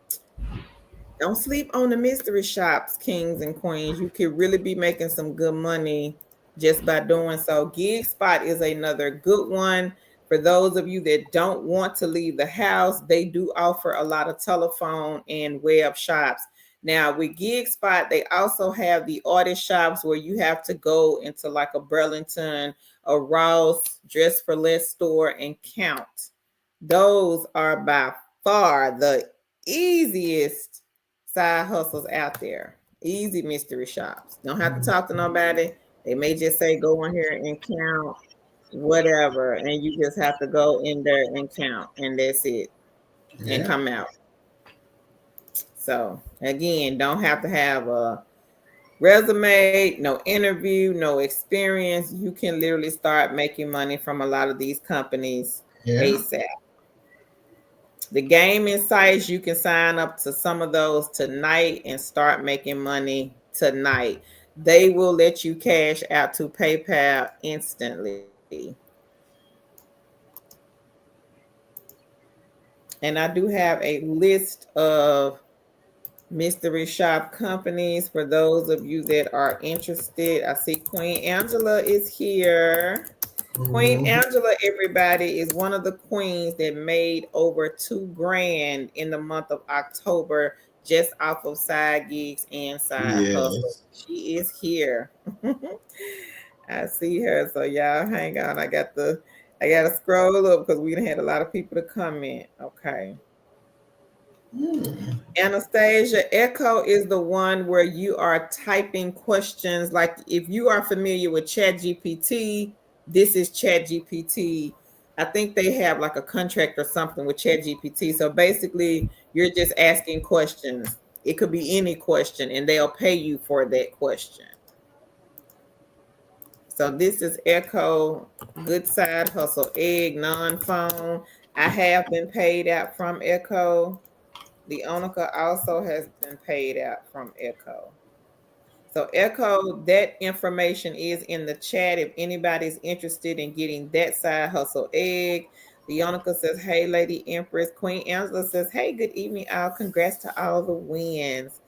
don't sleep on the mystery shops, kings and queens. You could really be making some good money just by doing so. Gig Spot is another good one. For those of you that don't want to leave the house, they do offer a lot of telephone and web shops. Now, with Gig Spot, they also have the artist shops where you have to go into like a Burlington, a Ross, Dress for Less store and count. Those are by far the easiest side hustles out there. Easy mystery shops. Don't have to talk to nobody. They may just say go in here and count whatever, and you just have to go in there and count, and that's it, and come out. So again, don't have to have a resume, no interview, no experience. You can literally start making money from a lot of these companies ASAP. The gaming sites, you can sign up to some of those tonight and start making money tonight. They will let you cash out to PayPal instantly. And I do have a list of mystery shop companies for those of you that are interested. I see Queen Angela is here. Queen Angela, everybody, is one of the queens that made over $2,000 in the month of October just off of side gigs and side hustles. She is here. I see her. So y'all hang on. I gotta scroll up because we had a lot of people to comment. Okay. Anastasia, Echo is the one where you are typing questions. Like if you are familiar with ChatGPT, this is ChatGPT. I think they have like a contract or something with ChatGPT. So basically, you're just asking questions. It could be any question, and they'll pay you for that question. So this is Echo, Good Side Hustle Egg, non-phone. I have been paid out from Echo. The Onica also has been paid out from Echo. So Echo, that information is in the chat if anybody's interested in getting that side hustle egg. Leonica says, hey, Lady Empress. Queen Angela says, hey, good evening, all. Congrats to all the wins.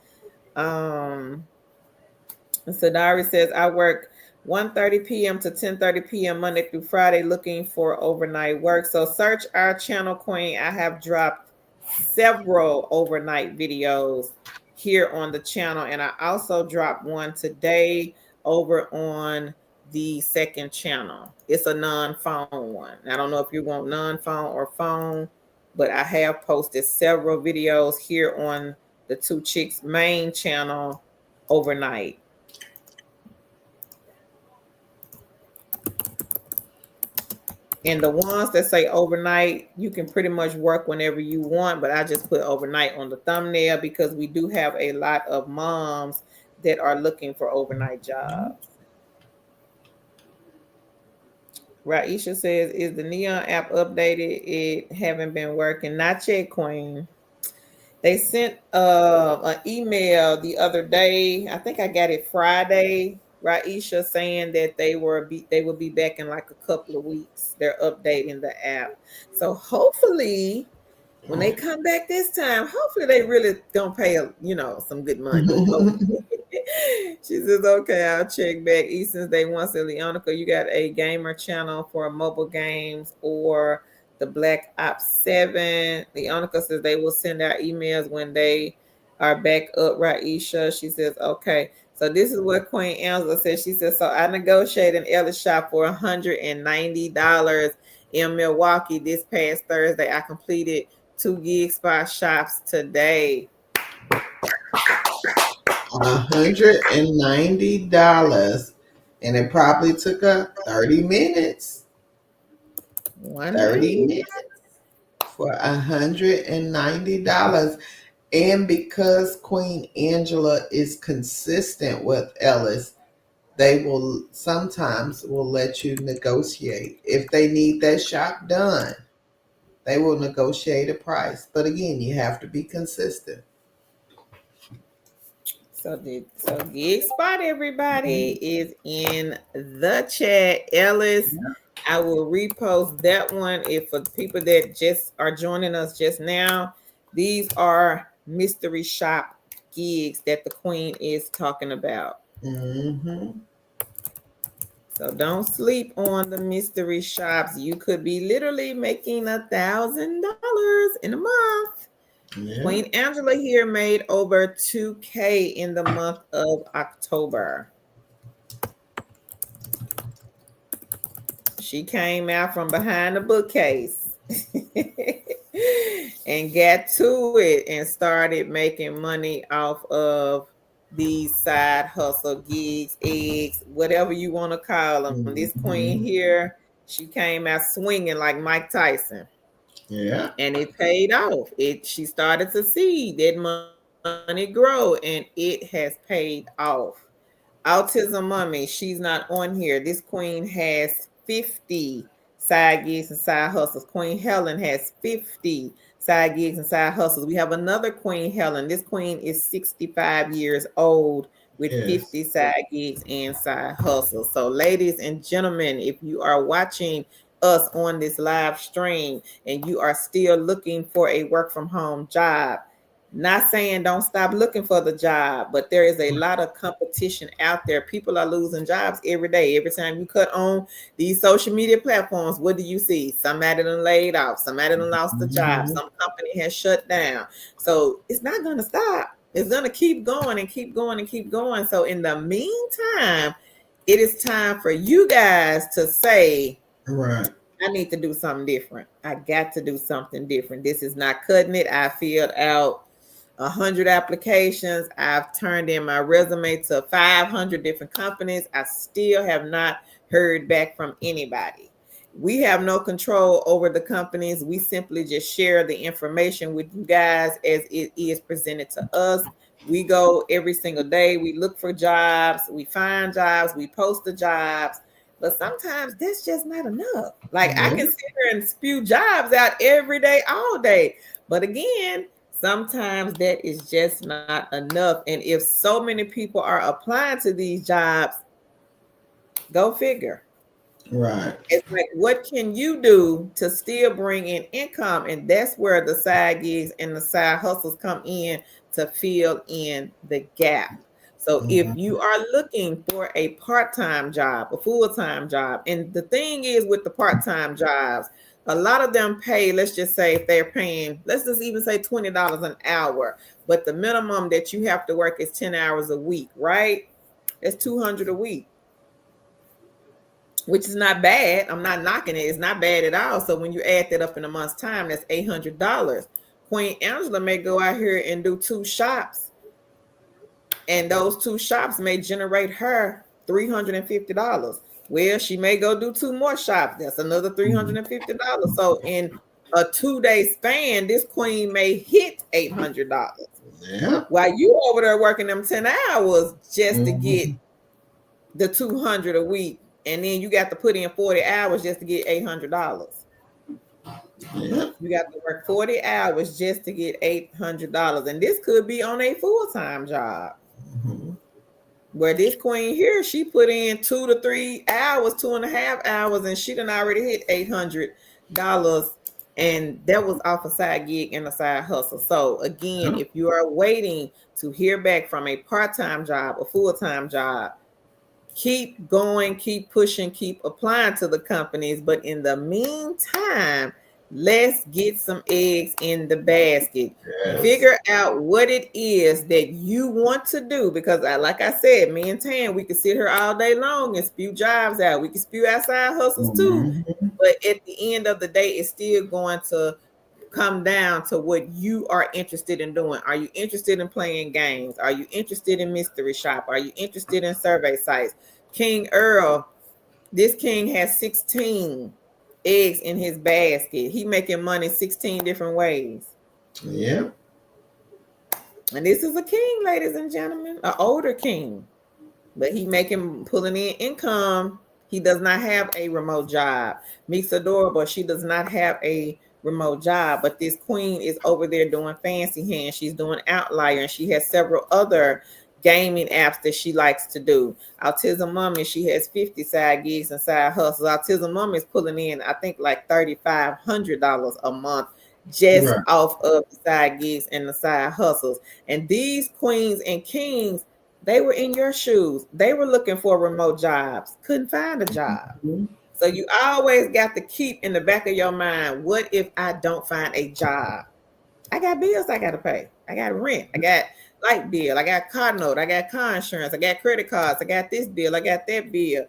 Sadari says, I work 1:30 p.m. to 10:30 p.m. Monday through Friday looking for overnight work. So search our channel, Queen. I have dropped several overnight videos here on the channel, and I also dropped one today over on the second channel. It's a non-phone one. I don't know if you want non-phone or phone, but I have posted several videos here on the Two Chicks main channel overnight. And the ones that say overnight, you can pretty much work whenever you want, but I just put overnight on the thumbnail because we do have a lot of moms that are looking for overnight jobs. Raisha says, is the Neon app updated? It haven't been working. Not yet, Queen. They sent an email the other day. I think I got it Friday. Raisha saying that they will be back in like a couple of weeks. They're updating the app. So hopefully when they come back this time, hopefully they really don't pay some good money. She says, okay, I'll check back. Easton's Day One said, Leonica, you got a gamer channel for mobile games or the Black Ops 7. Leonica says they will send out emails when they are back up, Raisha. She says, okay. So this is what Queen Angela said. She says, so I negotiated an Ellis shop for $190 in Milwaukee this past Thursday. I completed 2 gig spot shops today. $190, and it probably took her 30 minutes. 30 minutes for $190. And because Queen Angela is consistent with Ellis, they will sometimes let you negotiate. If they need that shop done, they will negotiate a price. But again, you have to be consistent. So gig spot, everybody, is in the chat. Ellis, I will repost that one. If for people that just are joining us just now, these are mystery shop gigs that the Queen is talking about. Mm-hmm. So don't sleep on the mystery shops. You could be literally making $1,000 in a month. Yeah. Queen Angela here made over $2,000 in the month of October. She came out from behind the bookcase and got to it and started making money off of these side hustle gigs, eggs, whatever you want to call them. Mm-hmm. This queen here, she came out swinging like Mike Tyson. Yeah. And it paid off. She started to see that money grow, and it has paid off. Autism Mommy, she's not on here. This queen has 50 side gigs and side hustles. Queen Helen has 50 side gigs and side hustles. We have another Queen Helen. This queen is 65 years old with 50 side gigs and side hustles. So ladies and gentlemen, if you are watching us on this live stream and you are still looking for a work from home job, not saying don't stop looking for the job, but there is a lot of competition out there. People are losing jobs every day. Every time you cut on these social media platforms, what do you see? Somebody done laid off. Somebody done lost the job. Some company has shut down. So it's not going to stop. It's going to keep going and keep going and keep going. So in the meantime, it is time for you guys to say, right, I need to do something different. I got to do something different. This is not cutting it. I filled out 100 applications. I've turned in my resume to 500 different companies. I still have not heard back from anybody. We have no control over the companies. We simply just share the information with you guys as it is presented to us. We go every single day. We look for jobs. We find jobs. We post the jobs. But sometimes that's just not enough. Like I can sit here and spew jobs out every day, all day. But again, sometimes that is just not enough. And if so many people are applying to these jobs, go figure. Right. It's like, what can you do to still bring in income? And that's where the side gigs and the side hustles come in to fill in the gap. So if you are looking for a part-time job, a full-time job, and the thing is with the part-time jobs, a lot of them pay, let's just say if they're paying, let's just even say $20 an hour, but the minimum that you have to work is 10 hours a week, right? That's 200 a week, which is not bad. I'm not knocking it. It's not bad at all. So when you add that up in a month's time, that's $800. Queen Angela may go out here and do 2 shops, and those 2 shops may generate her $350. Well, she may go do 2 more shops. That's another $350. So in a 2-day span, this queen may hit $800. Yeah. While you over there working them 10 hours just to get the 200 a week, and then you got to put in 40 hours just to get $800. Yeah. You got to work 40 hours just to get $800, and this could be on a full-time job. Where this queen here, she put in 2 to 3 hours, 2.5 hours, and she done already hit $800, and that was off a side gig and a side hustle. So again, if you are waiting to hear back from a part-time job, a full-time job, keep going, keep pushing, keep applying to the companies. But in the meantime, let's get some eggs in the basket. Yes. Figure out what it is that you want to do. Because like I said, me and Tan, we can sit here all day long and spew jobs out. We can spew outside hustles too. But at the end of the day, it's still going to come down to what you are interested in doing. Are you interested in playing games? Are you interested in mystery shop? Are you interested in survey sites? King Earl, this king has 16 eggs in his basket. He making money 16 different ways. Yeah. And this is a king, ladies and gentlemen, an older king, but he pulling in income. He does not have a remote job. Meeks Adorable, she does not have a remote job, but this queen is over there doing fancy hands. She's doing Outlier, and she has several other gaming apps that she likes to do. Autism Mommy, she has 50 side gigs and side hustles. Autism Mommy is pulling in, I think, like $3,500 a month just off of the side gigs and the side hustles. And these queens and kings, they were in your shoes. They were looking for remote jobs, couldn't find a job. So you always got to keep in the back of your mind, what if I don't find a job? I got bills I got to pay. I got rent. I got light bill. I got car note. I got car insurance. I got credit cards. I got this bill. I got that bill.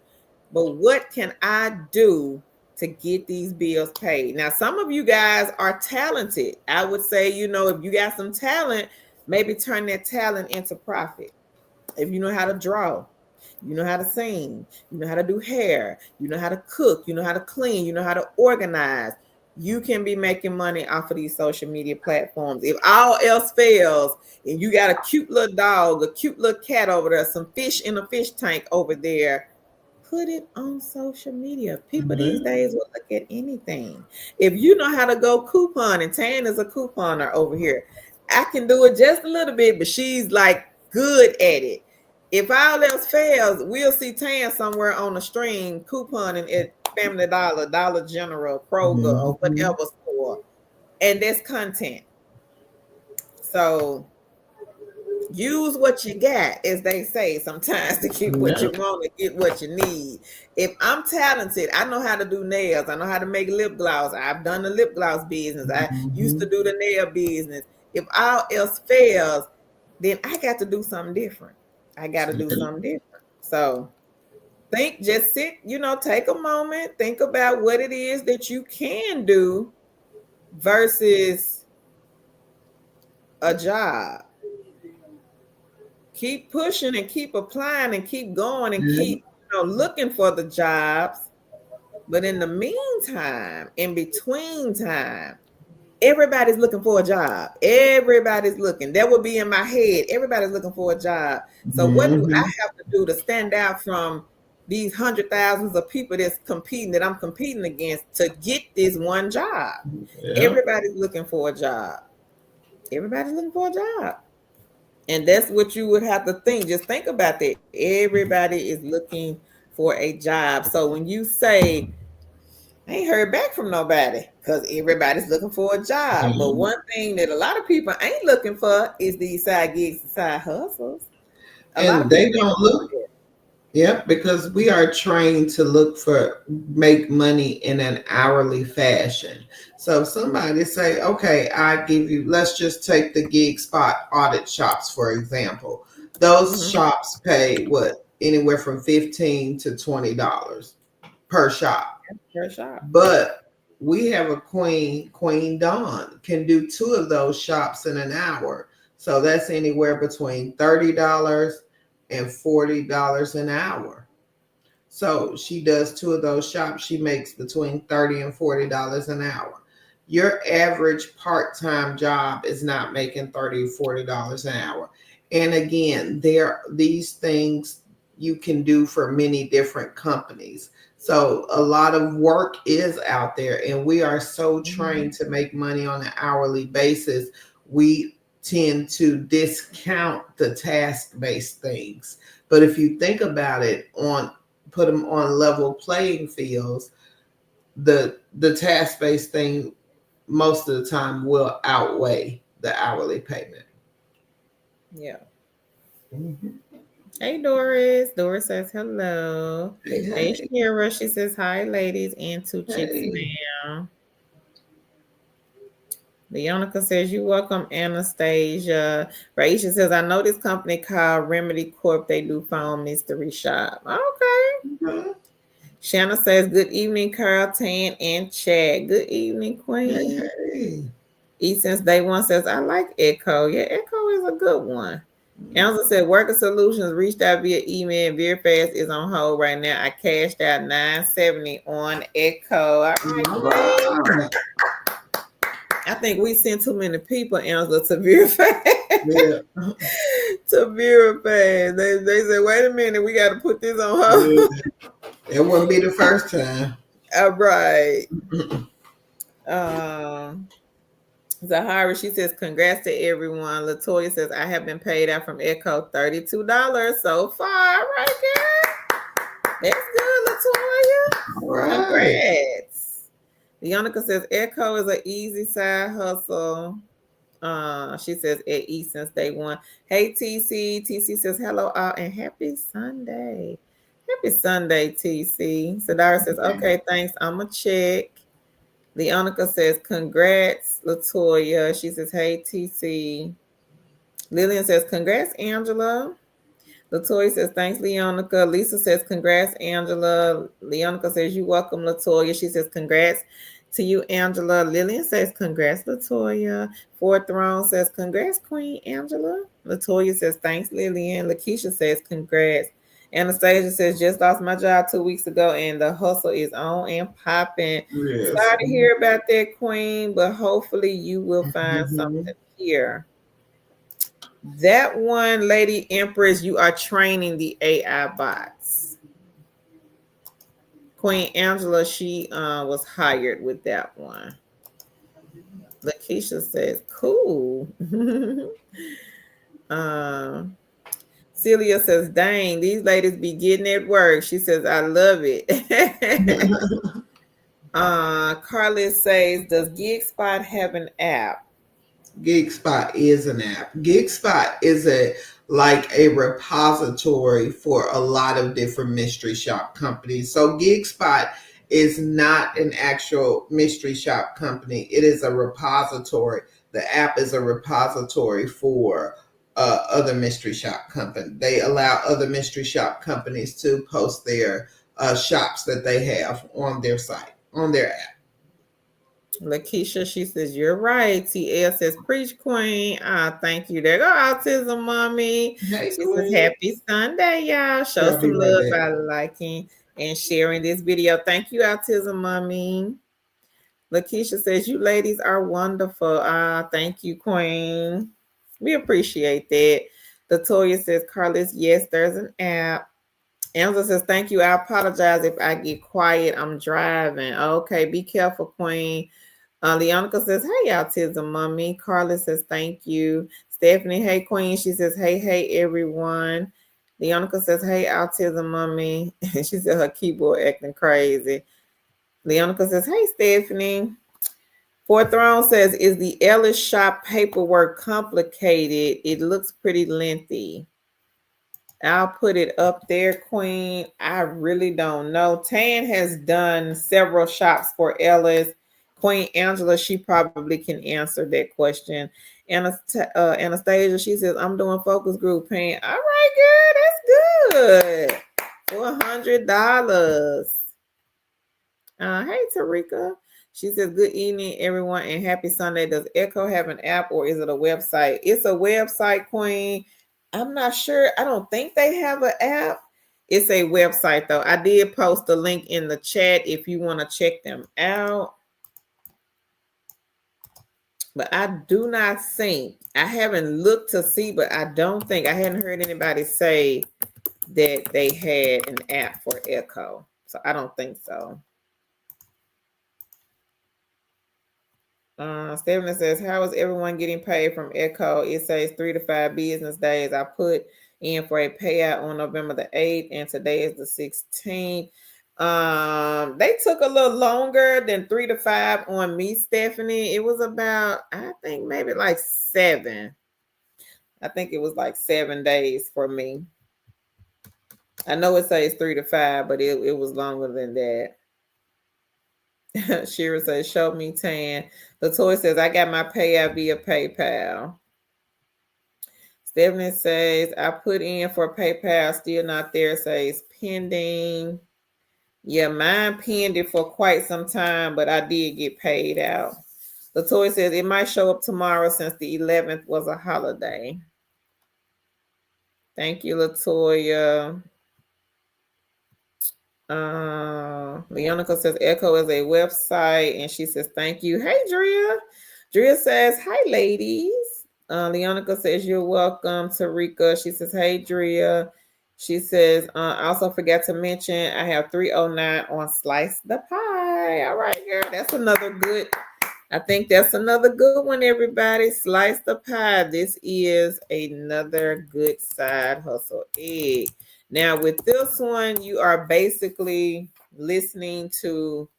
But what can I do to get these bills paid? Now, some of you guys are talented. I would say, if you got some talent, maybe turn that talent into profit. If you know how to draw, you know how to sing, you know how to do hair, you know how to cook, you know how to clean, you know how to organize, you can be making money off of these social media platforms. If all else fails and you got a cute little dog, a cute little cat over there, some fish in a fish tank over there, put it on social media. People these days will look at anything. If you know how to go coupon, and Tan is a couponer over here, I can do it just a little bit, but she's like good at it. If all else fails, we'll see Tan somewhere on the stream couponing at Family Dollar, Dollar General, Kroger, or whatever store. And that's content. So use what you got, as they say sometimes, to get what you want and get what you need. If I'm talented, I know how to do nails. I know how to make lip gloss. I've done the lip gloss business. I used to do the nail business. If all else fails, then I got to do something different. I got to do something different. So just sit, take a moment, think about what it is that you can do versus a job. Keep pushing and keep applying and keep going and keep looking for the jobs. But in the meantime, in between time, everybody's looking for a job. Everybody's looking. That would be in my head. Everybody's looking for a job. So what do I have to do to stand out from these hundred thousands of people that's competing, that I'm competing against, to get this one job? Yeah. Everybody's looking for a job. Everybody's looking for a job. And that's what you would have to think. Just think about that. Everybody is looking for a job. So when you say, I ain't heard back from nobody, because everybody's looking for a job. But one thing that a lot of people ain't looking for is these side gigs and side hustles. A lot And of they people don't look. Yep, because we are trained to make money in an hourly fashion. So if somebody say, okay, I give you, let's just take the gig spot audit shops, for example. Those shops pay what? Anywhere from $15 to $20 per shop. per shop. But we have a Queen Dawn, can do 2 of those shops in an hour. So that's anywhere between $30 and $40 an hour. So she does 2 of those shops. She makes between $30 and $40 an hour. Your average part-time job is not making $30 or $40 an hour. And again, these things you can do for many different companies. So a lot of work is out there, and we are so trained to make money on an hourly basis. We tend to discount the task-based things. But if you think about it, put them on level playing fields, the task-based thing most of the time will outweigh the hourly payment. Yeah. Hey, Doris. Doris says hello. Hey, Shira. She says hi, ladies, and 2 chicks now. Leonica says, you're welcome, Anastasia. Raisha says, I know this company called Remedy Corp. They do phone mystery shop. Okay. Shanna says, good evening, Carl, Tan, and Chad. Good evening, Queen. E since day one says, I like Echo. Yeah, Echo is a good one. Elsa said, Worker Solutions reached out via email. Very Fast is on hold right now. I cashed out $970 on Echo. All right. I think we sent too many people, Angela, to verify. Yeah. To verify. They said, wait a minute, we got to put this on hold. Yeah. It wouldn't be the first time. All right. Zahara, she says, congrats to everyone. Latoya says, I have been paid out from Echo $32 so far. Right, girl? That's good, Latoya. Right. Congrats. Leonica says, Echo is an easy side hustle. She says, at E since day one. Hey, TC. TC says, hello, all, and happy Sunday. Happy Sunday, TC. Sadara says, okay, thanks. I'm going to check. Leonica says, congrats, Latoya. She says, hey, TC. Lillian says, congrats, Angela. Latoya says, thanks, Leonica. Lisa says, congrats, Angela. Leonica says, you're welcome, Latoya. She says, congrats to you, Angela. Lillian says, congrats, Latoya. Fourth Throne says, congrats, Queen Angela. Latoya says, thanks, Lillian. Lakeisha says, congrats. Anastasia says, just lost my job 2 weeks ago, and the hustle is on and popping. Yes. Sorry to hear about that, Queen, but hopefully you will find something here. That one, Lady Empress, you are training the AI bots. Queen Angela, she was hired with that one. Lakeisha says, cool. Celia says, dang, these ladies be getting at work. She says, I love it. Carly says, does GigSpot have an app? GigSpot is an app. GigSpot is a repository for a lot of different mystery shop companies. So GigSpot is not an actual mystery shop company. It is a repository. The app is a repository for other mystery shop companies. They allow other mystery shop companies to post their shops that they have on their site, on their app. Lakeisha, she says, you're right. TL says, preach, Queen. Thank you. There go Autism Mommy. Hey, she Queen. says, happy Sunday, y'all. Show some love by liking and sharing this video. Thank you, Autism Mommy. Lakeisha says, you ladies are wonderful. Thank you, Queen. We appreciate that. Latoya says, Carlos, yes, there's an app. Angela says, thank you. I apologize if I get quiet. I'm driving. Okay, be careful, Queen. Leonica says, hey, autism mommy. Carla says, thank you. Stephanie, hey, Queen. She says, hey, everyone. Leonica says, hey, autism mommy. She said her keyboard acting crazy. Leonica says, hey, Stephanie. Four Throne says, is the Ellis shop paperwork complicated? It looks pretty lengthy. I'll put it up there, Queen. I really don't know. Tan has done several shops for Ellis. Queen Angela, she probably can answer that question. Anastasia, she says, I'm doing focus group paying. All right, girl, that's good. $400. Hey, Tarika. She says, good evening, everyone, and happy Sunday. Does Echo have an app or is it a website? It's a website, Queen. I'm not sure. I don't think they have an app. It's a website, though. I did post a link in the chat if you want to check them out. But I do not think, I haven't looked to see, but I don't think, I hadn't heard anybody say that they had an app for Echo. So I don't think so. Stephanie says, how is everyone getting paid from Echo? It says 3 to 5 business days. I put in for a payout on November the 8th, and today is the 16th. They took a little longer than 3 to 5 on me, Stephanie. It was about, I think maybe like 7. I think it was like 7 days for me. I know it says 3 to 5, but it was longer than that. Shira says, show me Tan. Latoya says, I got my payout via PayPal. Stephanie says, I put in for PayPal, still not there, says pending. Yeah, mine pending for quite some time, but I did get paid out. Latoya says, it might show up tomorrow since the 11th was a holiday. Thank you, Latoya. Leonica says Echo is a website, and she says thank you. Hey, Drea. Drea says hi, ladies. Leonica says you're welcome. Tarika, she says hey, Drea. She says I also forgot to mention I have 309 on Slice the Pie. All right, girl, that's another good. I think that's another good one, everybody. Slice the Pie. This is another good side hustle egg. Now, with this one, you are basically listening to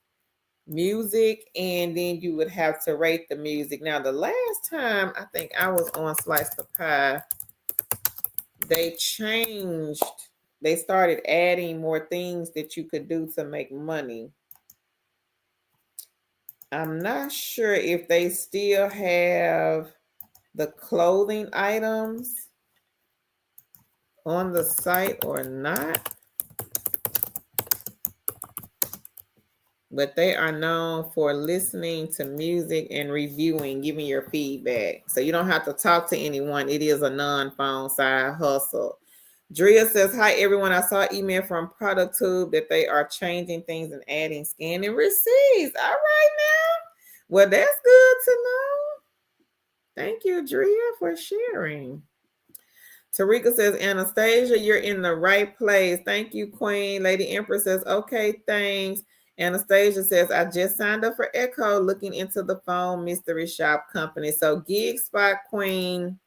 music, and then you would have to rate the music. Now, the last time I think I was on Slice the Pie, they changed. They started adding more things that you could do to make money. I'm not sure if they still have the clothing items on the site or not, but they are known for listening to music and reviewing, giving your feedback. So you don't have to talk to anyone. It is a non-phone side hustle. Drea says, hi, everyone. I saw an email from ProductTube that they are changing things and adding scanning receipts. All right, now. Well, that's good to know. Thank you, Drea, for sharing. Tarika says, Anastasia, you're in the right place. Thank you, Queen. Lady Empress says, okay, thanks. Anastasia says, I just signed up for Echo, looking into the phone mystery shop company. So Gig Spot, Queen,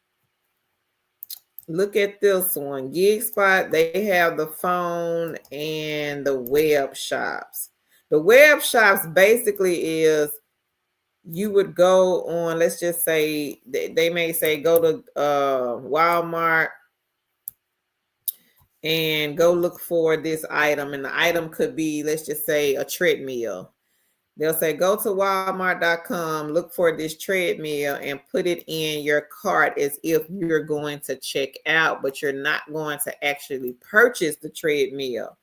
look at this one. Gig Spot, they have the phone and the web shops. The web shops basically is you would go on, let's just say, they may say go to Walmart and go look for this item. And the item could be, let's just say, a treadmill. They'll say, go to walmart.com, look for this treadmill and put it in your cart as if you're going to check out, but you're not going to actually purchase the treadmill.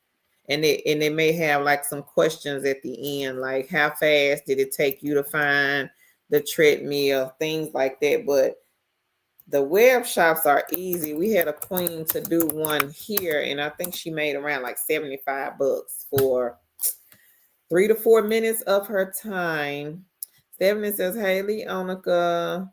And they may have like some questions at the end, like how fast did it take you to find the treadmill, things like that. But the web shops are easy. We had a queen to do one here, and I think she made around like $75 for 3 to 4 minutes of her time. Stephanie says, hey, Leonica.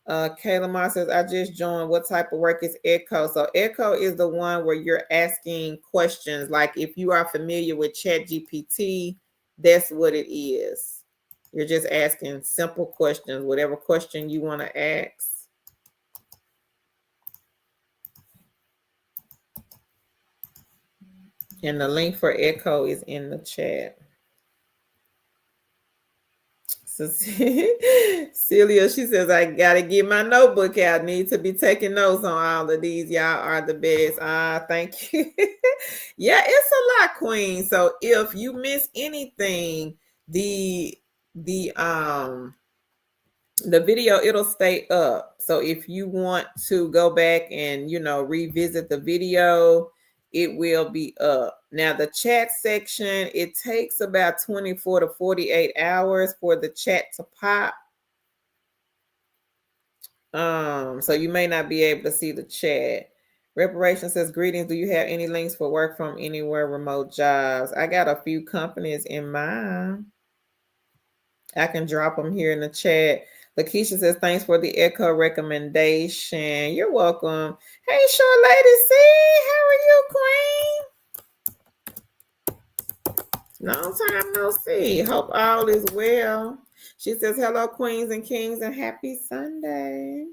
Kayla Mar says, I just joined. What type of work is Echo? So Echo is the one where you're asking questions. Like if you are familiar with ChatGPT, that's what it is. You're just asking simple questions, whatever question you want to ask. And the link for Echo is in the chat. So Celia, she says, I gotta get my notebook out. Need to be taking notes on all of these. Y'all are the best. Thank you. Yeah, it's a lot, Queen. So if you miss anything, the the video, it'll stay up. So if you want to go back and revisit the video, it will be up. Now the chat section, it takes about 24 to 48 hours for the chat to pop. So you may not be able to see the chat. Reparation says, greetings. Do you have any links for work from anywhere remote jobs? I got a few companies in mind. I can drop them here in the chat. Lakeisha says, thanks for the Echo recommendation. You're welcome. Hey, Short Lady C, how are you, Queen? Long time no see. Hope all is well. She says, hello, queens and kings, and happy Sunday.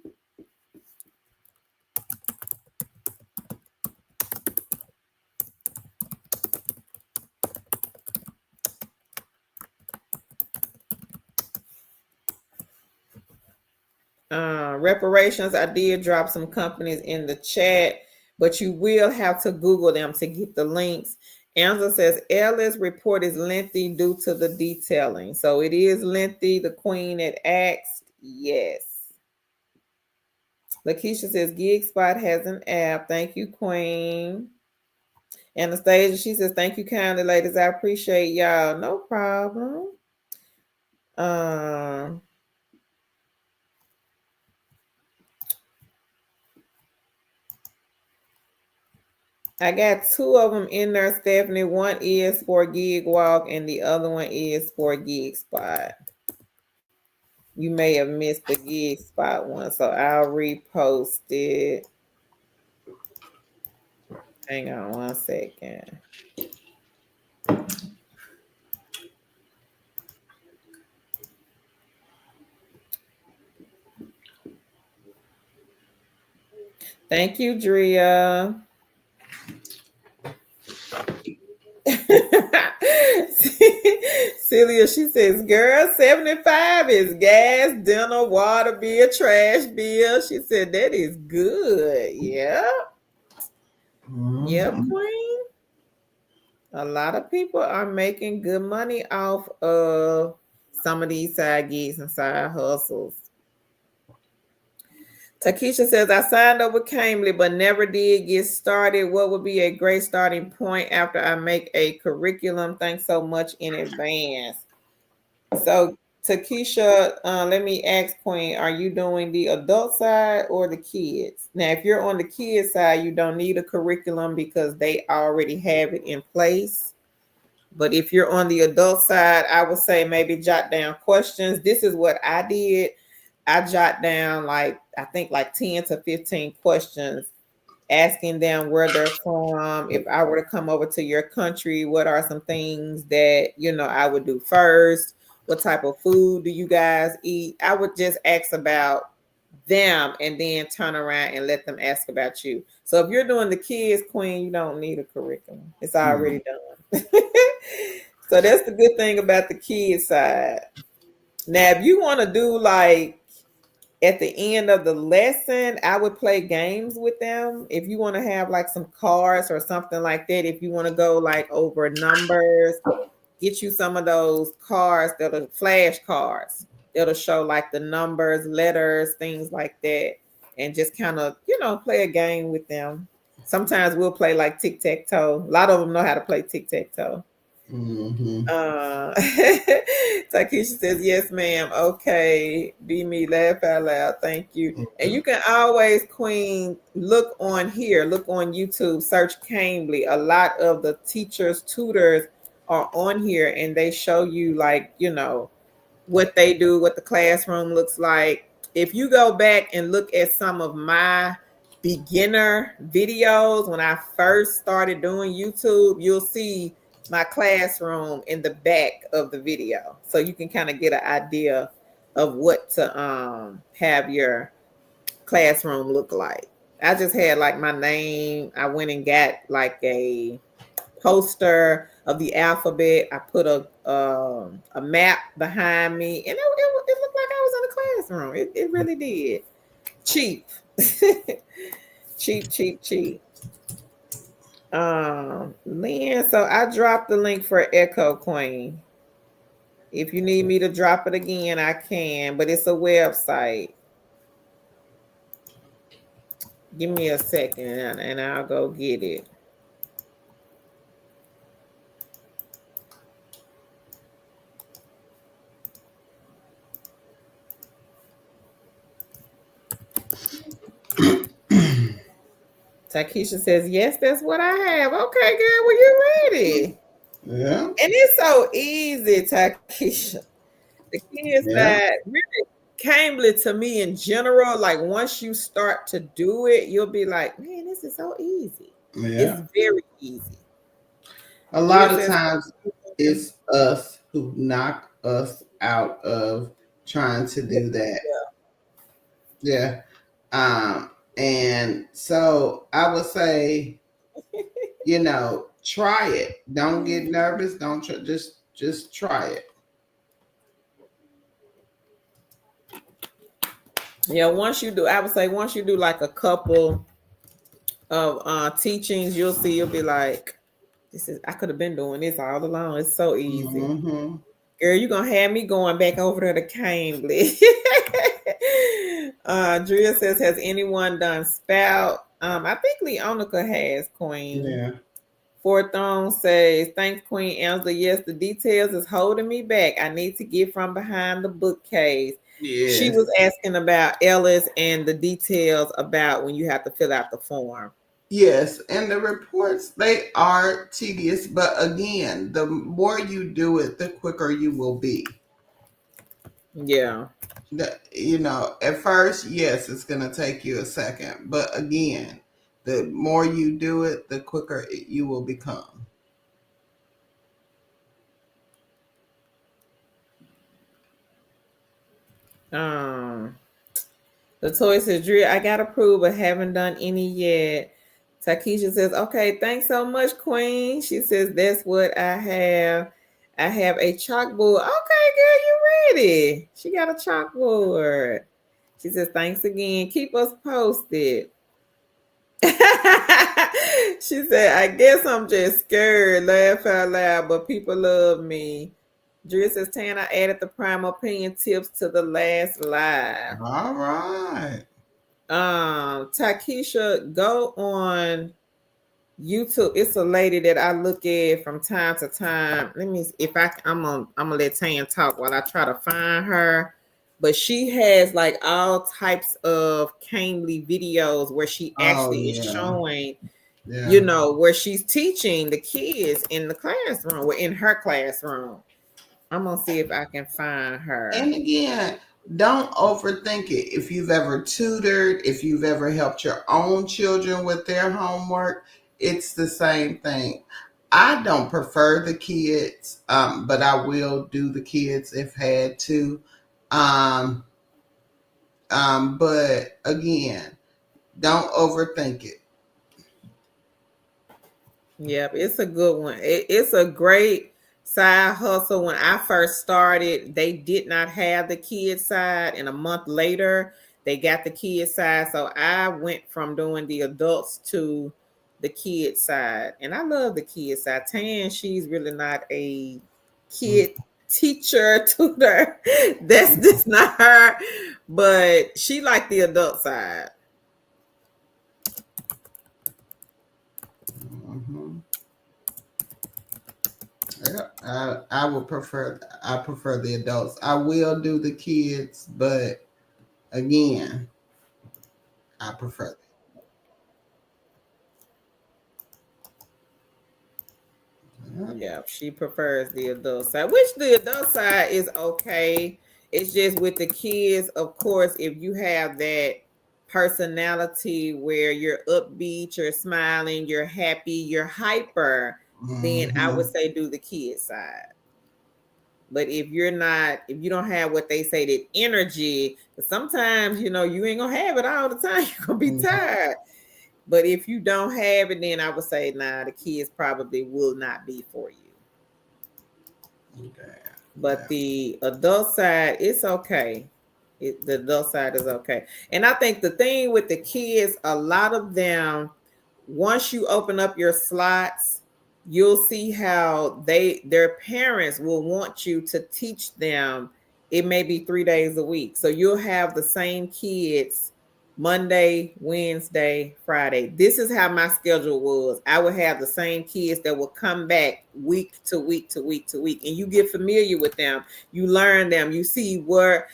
Reparations, I did drop some companies in the chat, but you will have to Google them to get the links. Angela says, Ellis report is lengthy due to the detailing. So it is lengthy. The queen had asked, yes. Lakeisha says, GigSpot has an app. Thank you, Queen. Anastasia, she says, thank you kindly, ladies. I appreciate y'all. No problem. I got two of them in there, Stephanie. One is for Gig Walk and the other one is for GigSpot. You may have missed the GigSpot one, so I'll repost it. Hang on one second. Thank you, Drea. Celia, she says, girl, 75 is gas, dinner, water bill, trash bill. She said, that is good. Yep. Yep, Queen. A lot of people are making good money off of some of these side gigs and side hustles. Takesha says, I signed up with Cambly, but never did get started. What would be a great starting point after I make a curriculum? Thanks so much in advance. So, Takesha, let me ask Queen, are you doing the adult side or the kids? Now, if you're on the kids side, you don't need a curriculum because they already have it in place. But if you're on the adult side, I would say maybe jot down questions. This is what I did. I jot down I think 10 to 15 questions, asking them where they're from. If I were to come over to your country, what are some things that, I would do first? What type of food do you guys eat? I would just ask about them and then turn around and let them ask about you. So if you're doing the kids, Queen, you don't need a curriculum. It's already done. So that's the good thing about the kids side. Now, if you want to do at the end of the lesson, I would play games with them. If you want to have some cards or something like that, if you want to go over numbers, get you some of those cards that are flash cards. That'll show the numbers, letters, things like that, and just kind of, play a game with them. Sometimes we'll play tic-tac-toe. A lot of them know how to play tic-tac-toe. Takesha says, yes, ma'am. Okay. Be me, laugh out loud. Thank you. And you can always, Queen, look on here, look on YouTube, search Cambly. A lot of the teachers, tutors are on here and they show you what they do, what the classroom looks like. If you go back and look at some of my beginner videos when I first started doing YouTube, you'll see my classroom in the back of the video. So you can kind of get an idea of what to have your classroom look like. I just had like my name. I went and got like a poster of the alphabet. I put a map behind me, and it looked like I was in a classroom. It really did. Cheap, cheap. Lynn. So I dropped the link for Echo Queen. If you need me to drop it again, I can, but it's a website. Give me a second and I'll go get it. Takesha says, yes, that's what I have. Okay, girl, well, you're ready. Yeah. And it's so easy, Takesha. The kids that really came to me in general, like once you start to do it, you'll be like, man, this is so easy. Yeah. It's very easy. A lot of times it's us who knock us out of trying to do that. Yeah. And so I would say, try it. Don't get nervous. Don't just try it. Yeah, I would say once you do like a couple of teachings, you'll be like, I could have been doing this all along. It's so easy. Mm-hmm. Girl, you're gonna have me going back over there to Cambly. Drea says, has anyone done spout? I think Leonica has, Queen. Yeah. Fourth Throne says, thanks, Queen Angela. Yes, the details is holding me back. I need to get from behind the bookcase. Yes. She was asking about Ellis and the details about when you have to fill out the form. Yes, and the reports, they are tedious, but again, the more you do it, the quicker you will be. Yeah. At first, yes, it's going to take you a second, but again, the more you do it, the quicker you will become. The toy says, Drew, I got approved, but haven't done any yet. Takesha says, okay, thanks so much, Queen. She says, that's what I have. I have a chalkboard. Okay, girl, you ready? She got a chalkboard. She says, thanks again. Keep us posted. She said, I guess I'm just scared. Laugh out loud, but people love me. Drew says, Tana added the prime opinion tips to the last live. All right. Takesha, go on YouTube. It's a lady that I look at from time to time. Let me see if I'm gonna let Tan talk while I try to find her. But she has like all types of Cambly videos where she actually is showing, where she's teaching the kids in the classroom, or in her classroom. I'm gonna see if I can find her. And again, don't overthink it. If you've ever tutored, if you've ever helped your own children with their homework, it's the same thing. I don't prefer the kids, but I will do the kids if had to. But again, don't overthink it. Yep, it's a good one. It's a great side hustle. When I first started, they did not have the kid side, and a month later, they got the kid side. So I went from doing the adults to the kid side, and I love the kid side. Tan, she's really not a kid teacher, tutor. That's just not her, but she liked the adult side. I would prefer the adults. I will do the kids, but again, I prefer them. Yeah, she prefers the adult side, which the adult side is okay. It's just with the kids, of course, if you have that personality where you're upbeat, you're smiling, you're happy, you're hyper, then I would say do the kid side. But if you're not, if you don't have what they say, that energy, 'cause sometimes, you ain't gonna have it all the time. You're gonna be tired. But if you don't have it, then I would say, nah, the kids probably will not be for you. Okay. But the adult side, it's okay. The adult side is okay. And I think the thing with the kids, a lot of them, once you open up your slots, you'll see how their parents will want you to teach them. It may be 3 days a week. So you'll have the same kids Monday, Wednesday, Friday. This is how my schedule was. I would have the same kids that would come back week to week to week to week. And you get familiar with them. You learn them. You see what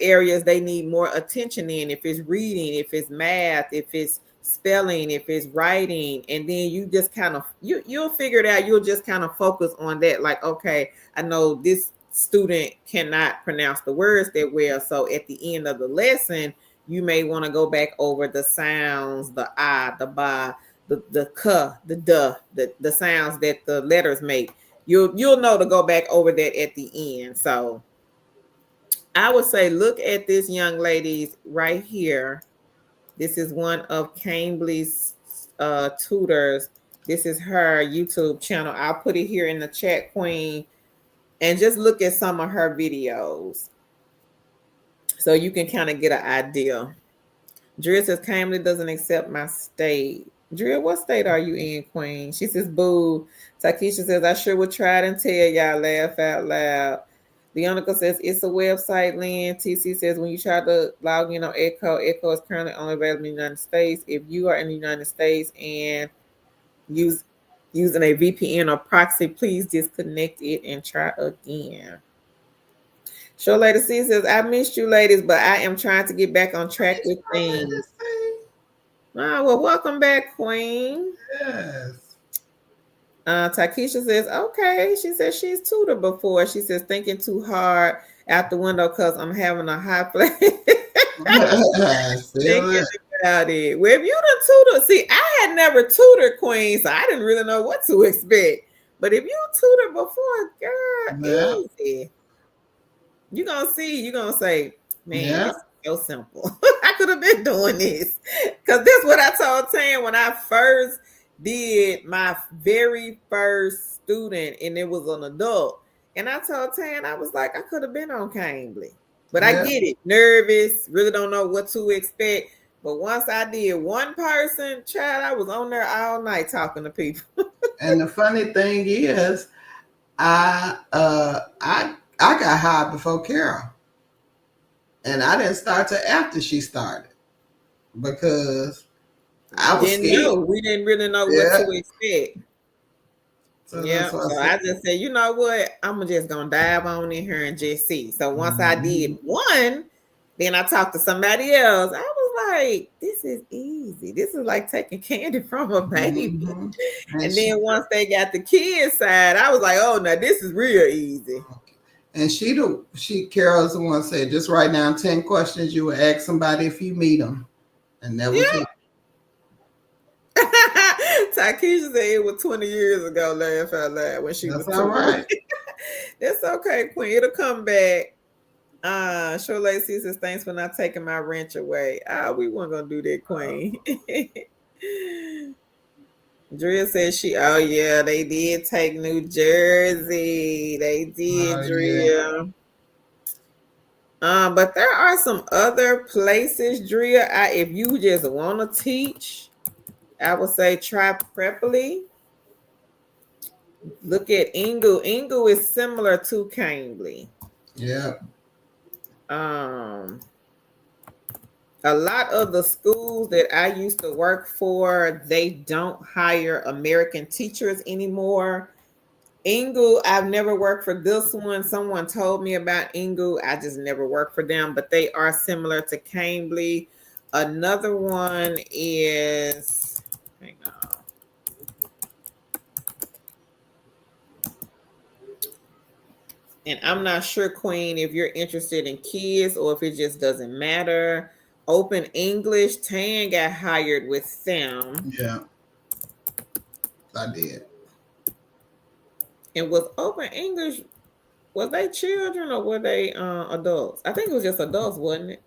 areas they need more attention in. If it's reading, if it's math, if it's spelling, if it's writing, and then you just kind of you'll figure it out. You'll just kind of focus on that. Like, okay, I know this student cannot pronounce the words that well. So at the end of the lesson, you may want to go back over the sounds, the I, the ba, the k, the duh, the sounds that the letters make. You'll know to go back over that at the end. So I would say look at this young lady's right here. This is one of Cambly's tutors. This is her YouTube channel. I'll put it here in the chat, Queen, and just look at some of her videos so you can kind of get an idea. Drea says Cambly doesn't accept my state. Drea, what state are you in, Queen? She says, boo. Takesha says, I sure would try it and tell y'all, laugh out loud. Leonica says, it's a website, Lynn. TC says, when you try to log in on Echo is currently only available in the United States. If you are in the United States and using a VPN or proxy, please disconnect it and try again. Show Lady C says, I missed you ladies, but I am trying to get back on track with things. Oh, well, welcome back, Queen. Yes. Takesha says, okay. She says she's tutored before. She says, thinking too hard out the window because I'm having a high place. Thinking about it. Well, if you done tutor, see, I had never tutored, Queen, so I didn't really know what to expect. But if you tutored before, girl, easy. You're gonna say, man, this is so simple. I could have been doing this. Because that's what I told Tan when I first did my very first student, and it was an adult. And I told Tan, I was like, I could have been on Cambly. But I get it. Nervous, really don't know what to expect. But once I did one person, child, I was on there all night talking to people. And the funny thing is, I got hired before Carol, and I didn't start till after she started because I was scared. We didn't really know what to expect. So I just said, you know what? I'm just gonna dive on in here and just see. So once I did one, then I talked to somebody else. I was like, this is easy. This is like taking candy from a baby. And then once they got the kids side, I was like, oh no, this is real easy. And Carol's the one said, just write down 10 questions you would ask somebody if you meet them. And that was it. Takesha said it was 20 years ago, laugh out loud when she was all right. That's okay, Queen. It'll come back. Show Lacey says, thanks for not taking my wrench away. We weren't gonna do that, Queen. Drea says they did take New Jersey. They did, Drea. But there are some other places, Drea. If you just want to teach, I would say try Preply. Look at Ingu. Ingu is similar to Cambly. Yeah. A lot of the schools that I used to work for, they don't hire American teachers anymore. Ingu, I've never worked for this one. Someone told me about Ingu. I just never worked for them, but they are similar to Cambly. Another one is, hang on. And I'm not sure, Queen, if you're interested in kids or if it just doesn't matter. Open English, Tan got hired with Sam. Yeah, I did. And was Open English, was they children or were they adults? I think it was just adults, wasn't it?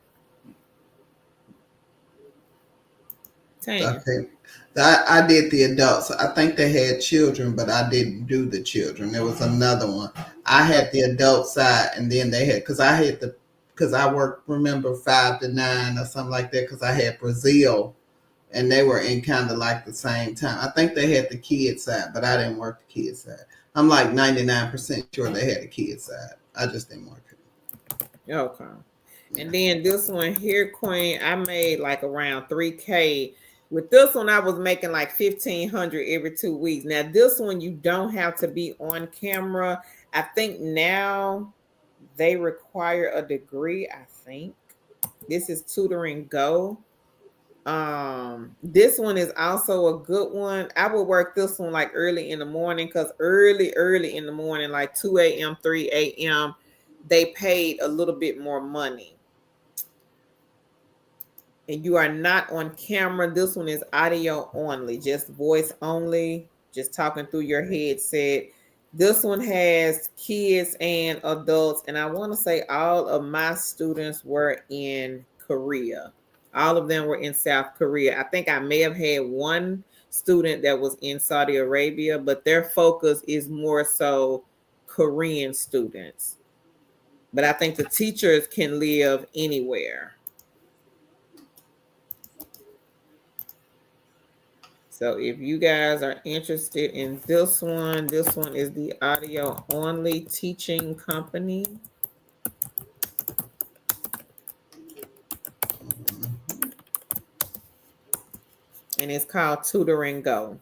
Tan. Okay. I did the adults. I think they had children, but I didn't do the children. There was another one. I had the adult side, and then they had, because I worked, remember, 5 to 9 or something like that, because I had Brazil, and they were in kind of like the same time. I think they had the kid side, but I didn't work the kid side. I'm like 99% sure they had the kid side. I just didn't work it. Okay. Yeah. And then this one here, Queen, I made like around 3K. With this one, I was making like 1,500 every 2 weeks. Now, this one, you don't have to be on camera. I think now they require a degree, I think. This is Tutoring Go. This one is also a good one. I would work this one like early in the morning, because early in the morning, like 2 a.m., 3 a.m., they paid a little bit more money. And you are not on camera. This one is audio only, just voice only, just talking through your headset. This one has kids and adults, and I want to say all of my students were in Korea. All of them were in South Korea. I think I may have had one student that was in Saudi Arabia, but their focus is more so Korean students. But I think the teachers can live anywhere. So if you guys are interested in this one is the audio only teaching company. And it's called Tutoring Go.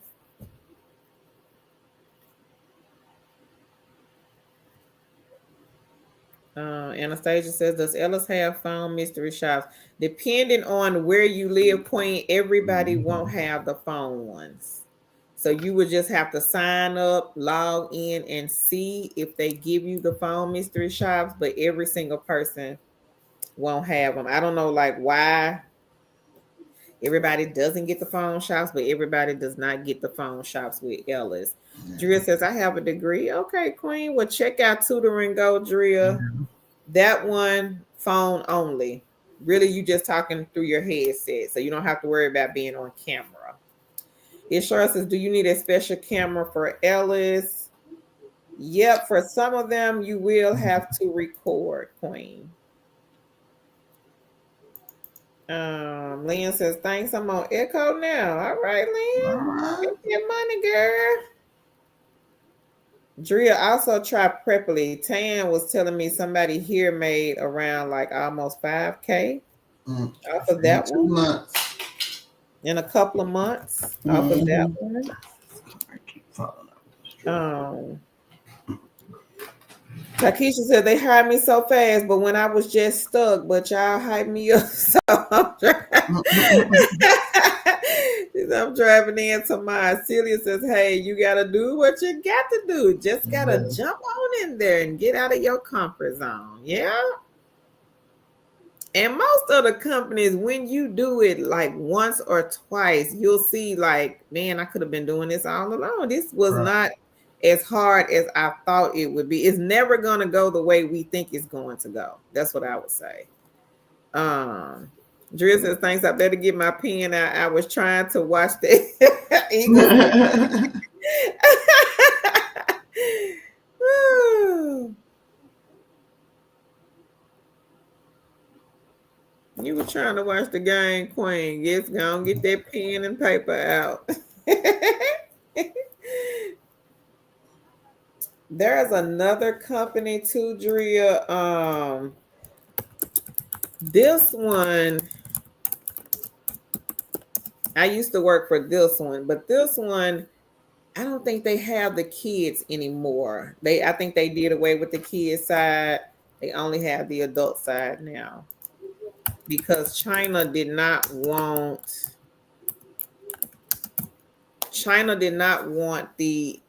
Anastasia says, does Ellis have phone mystery shops? Depending on where you live, Queen, everybody won't have the phone ones. So you would just have to sign up, log in, and see if they give you the phone mystery shops, but every single person won't have them. I don't know like why everybody doesn't get the phone shops, but everybody does not get the phone shops with Ellis. Yeah. Drea says, I have a degree. Okay, Queen. Well, check out Tutoring Go, Drea. Mm-hmm. That one, phone only. Really, you just talking through your headset, so you don't have to worry about being on camera. It sure says, do you need a special camera for Ellis? Yep, for some of them, you will have to record, Queen. Lynn says, thanks, I'm on Echo now. All right, Lynn. Get your money, girl. Drea also tried Preply. Tan was telling me somebody here made around like almost 5K off of that one. 2 months. In a couple of months off of that one. I keep following up. Takesha said they hired me so fast, but when I was just stuck, but y'all hyped me up, so I'm driving into mine. Celia says, hey, you got to do what you got to do. Just got to jump on in there and get out of your comfort zone. Yeah. And most of the companies, when you do it like once or twice, you'll see like, man, I could have been doing this all along. This was not as hard as I thought it would be. It's never going to go the way we think it's going to go. That's what I would say. Drew says, thanks, I better get my pen out. I was trying to watch the Eagles. You were trying to watch the game, Queen. Yes, go and get that pen and paper out. There's another company too, Drea. This one, I used to work for this one, but this one, I don't think they have the kids anymore. I think they did away with the kids side. They only have the adult side now because China did not want the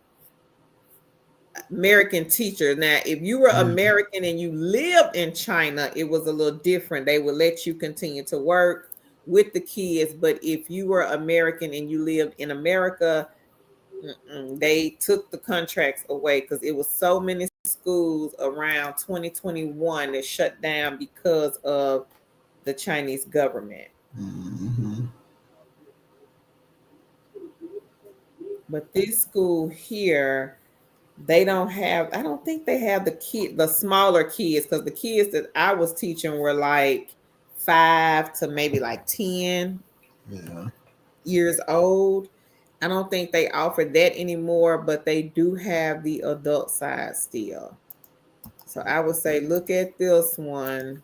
American teacher. Now, if you were American and you lived in China, it was a little different. They would let you continue to work with the kids. But if you were American and you lived in America, they took the contracts away because it was so many schools around 2021 that shut down because of the Chinese government. Mm-hmm. But this school here, they don't have, I don't think they have the smaller kids, because the kids that I was teaching were like 5 to maybe like 10 years old. I don't think they offer that anymore, but they do have the adult side still. So I would say look at this one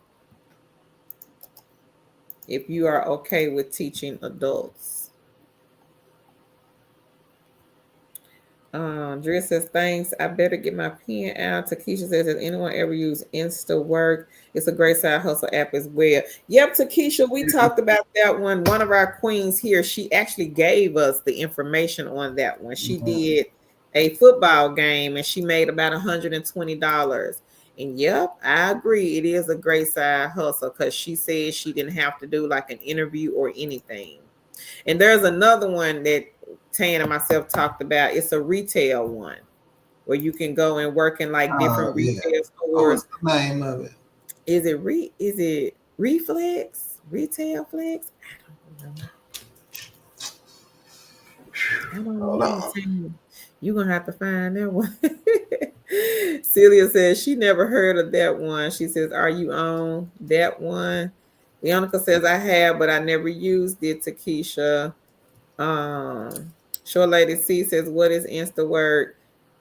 if you are okay with teaching adults. Drea says, thanks. I better get my pen out. Takesha says, has anyone ever used InstaWork? It's a great side hustle app as well. Yep, Takesha, we talked about that one. One of our queens here, she actually gave us the information on that one. She did a football game and she made about $120. And yep, I agree. It is a great side hustle because she said she didn't have to do like an interview or anything. And there's another one that Tan and myself talked about. It's a retail one where you can go and work in like different retail stores. What's the name of it? Is it Reflex? Retail Flex? I don't know. You're gonna have to find that one. Celia says she never heard of that one. She says, are you on that one? Leonica says, I have, but I never used it. Takesha. Short Lady C says, what is InstaWork?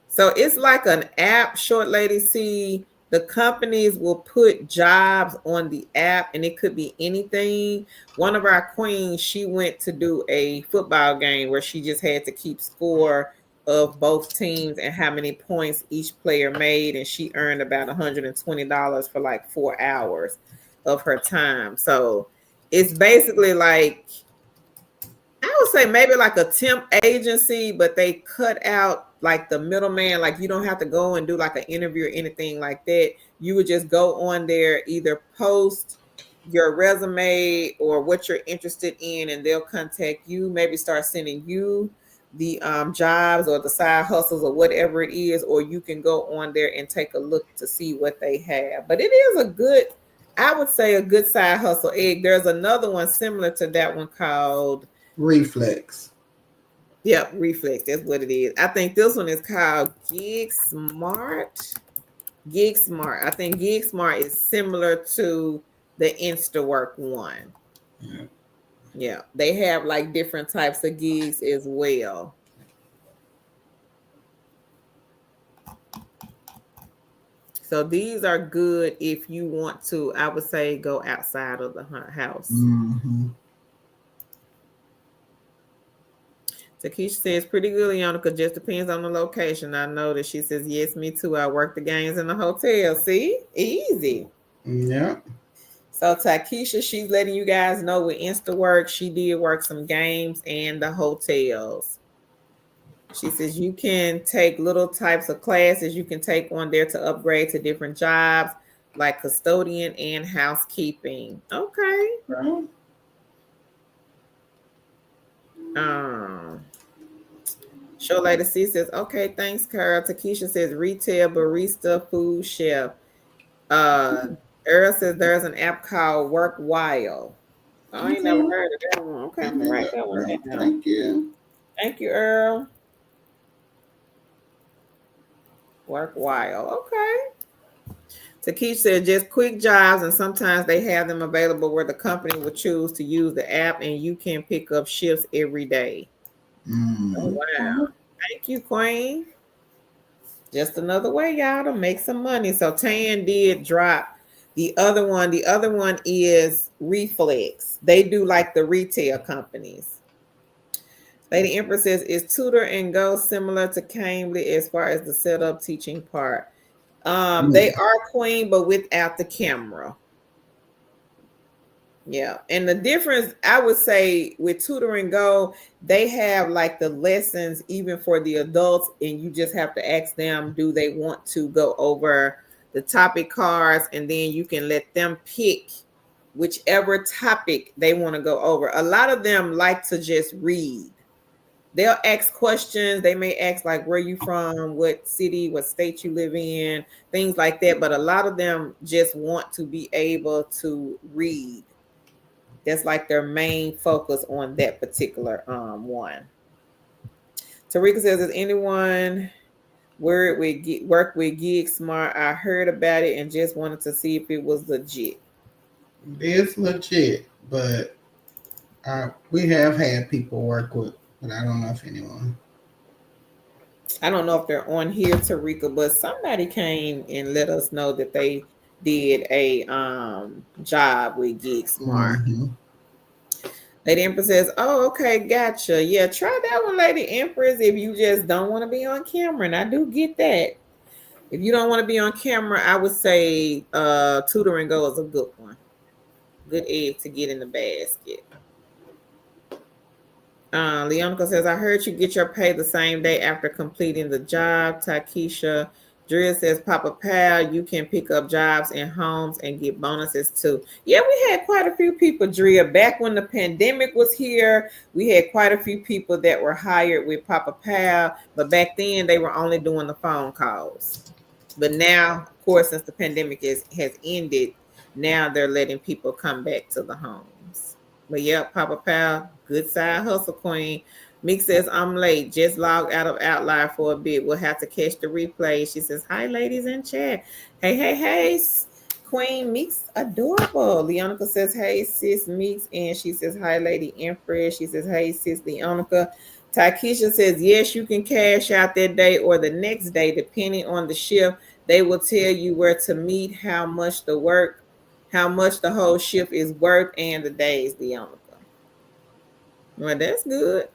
So it's like an app, Short Lady C. The companies will put jobs on the app and it could be anything. One of our queens, she went to do a football game where she just had to keep score of both teams and how many points each player made. And she earned about $120 for like 4 hours of her time. So it's basically like, I would say maybe like a temp agency, but they cut out like the middleman. Like you don't have to go and do like an interview or anything like that. You would just go on there, either post your resume or what you're interested in, and they'll contact you, maybe start sending you the jobs or the side hustles or whatever it is, or you can go on there and take a look to see what they have. But it is a good, I would say a good side hustle egg. There's another one similar to that one called Reflex. Yep, Reflex. That's what it is. I think this one is called Gig Smart. Gig Smart. I think Gig Smart is similar to the InstaWork one. Yeah, they have like different types of gigs as well. So these are good if you want to, I would say, go outside of the house. Mm-hmm. Takesha says, pretty good, Leonica. Just depends on the location. I know that. She says, yes, me too. I work the games in the hotel. See? Easy. Yeah. So Takesha, she's letting you guys know with InstaWork, she did work some games and the hotels. She says you can take little types of classes you can take on there to upgrade to different jobs like custodian and housekeeping. Okay. Right. Show Lady C says, okay, thanks, Carl. Takesha says retail barista food chef. Earl says there's an app called Work While. I ain't never heard of that one. Okay, I'm gonna write that one down. Thank you. Thank you, Earl. Work While. Okay. Takesha said just quick jobs, and sometimes they have them available where the company will choose to use the app and you can pick up shifts every day. Oh, wow. Thank you, Queen. Just another way, y'all, to make some money. So Tan did drop the other one. The other one is Reflex. They do like the retail companies. Lady Empress says, is Tutor and Go similar to Cambly as far as the setup teaching part? They are, Queen, but without the camera. Yeah. And the difference, I would say, with Tutoring Go, they have like the lessons even for the adults, and you just have to ask them, do they want to go over the topic cards, and then you can let them pick whichever topic they want to go over. A lot of them like to just read. They'll ask questions. They may ask like, where you from, what city, what state you live in, things like that. But a lot of them just want to be able to read. That's like their main focus on that particular one. Tarika says, "Is anyone work with Gig Smart? I heard about it and just wanted to see if it was legit." It's legit, but we have had people work with, but I don't know if anyone. I don't know if they're on here, Tarika, but somebody came and let us know that they did a job with Gig Smart. Mm-hmm. Lady Empress says, "Oh, okay, gotcha. Yeah, try that one, Lady Empress, if you just don't want to be on camera." And I do get that. If you don't want to be on camera, I would say Tutoring Go is a good one. Good egg to get in the basket. Leonica says, "I heard you get your pay the same day after completing the job." Takesha Drea says, "Papa Pal, you can pick up jobs in homes and get bonuses too." Yeah, we had quite a few people, Drea. Back when the pandemic was here, we had quite a few people that were hired with Papa Pal, but back then they were only doing the phone calls. But now, of course, since the pandemic has ended, now they're letting people come back to the homes. But yep, Papa Pal, good side hustle queen. Meek says, "I'm late. Just logged out of Outlier for a bit. We'll have to catch the replay." She says, "Hi, ladies in chat. Hey, hey, hey. Queen Meek's adorable." Leonica says, "Hey, sis Meeks." And she says, "Hi, Lady Empress." She says, "Hey, sis Leonica." Takesha says, "Yes, you can cash out that day or the next day, depending on the shift. They will tell you where to meet, how much the whole shift is worth, and the days." Leonica. Well, that's good.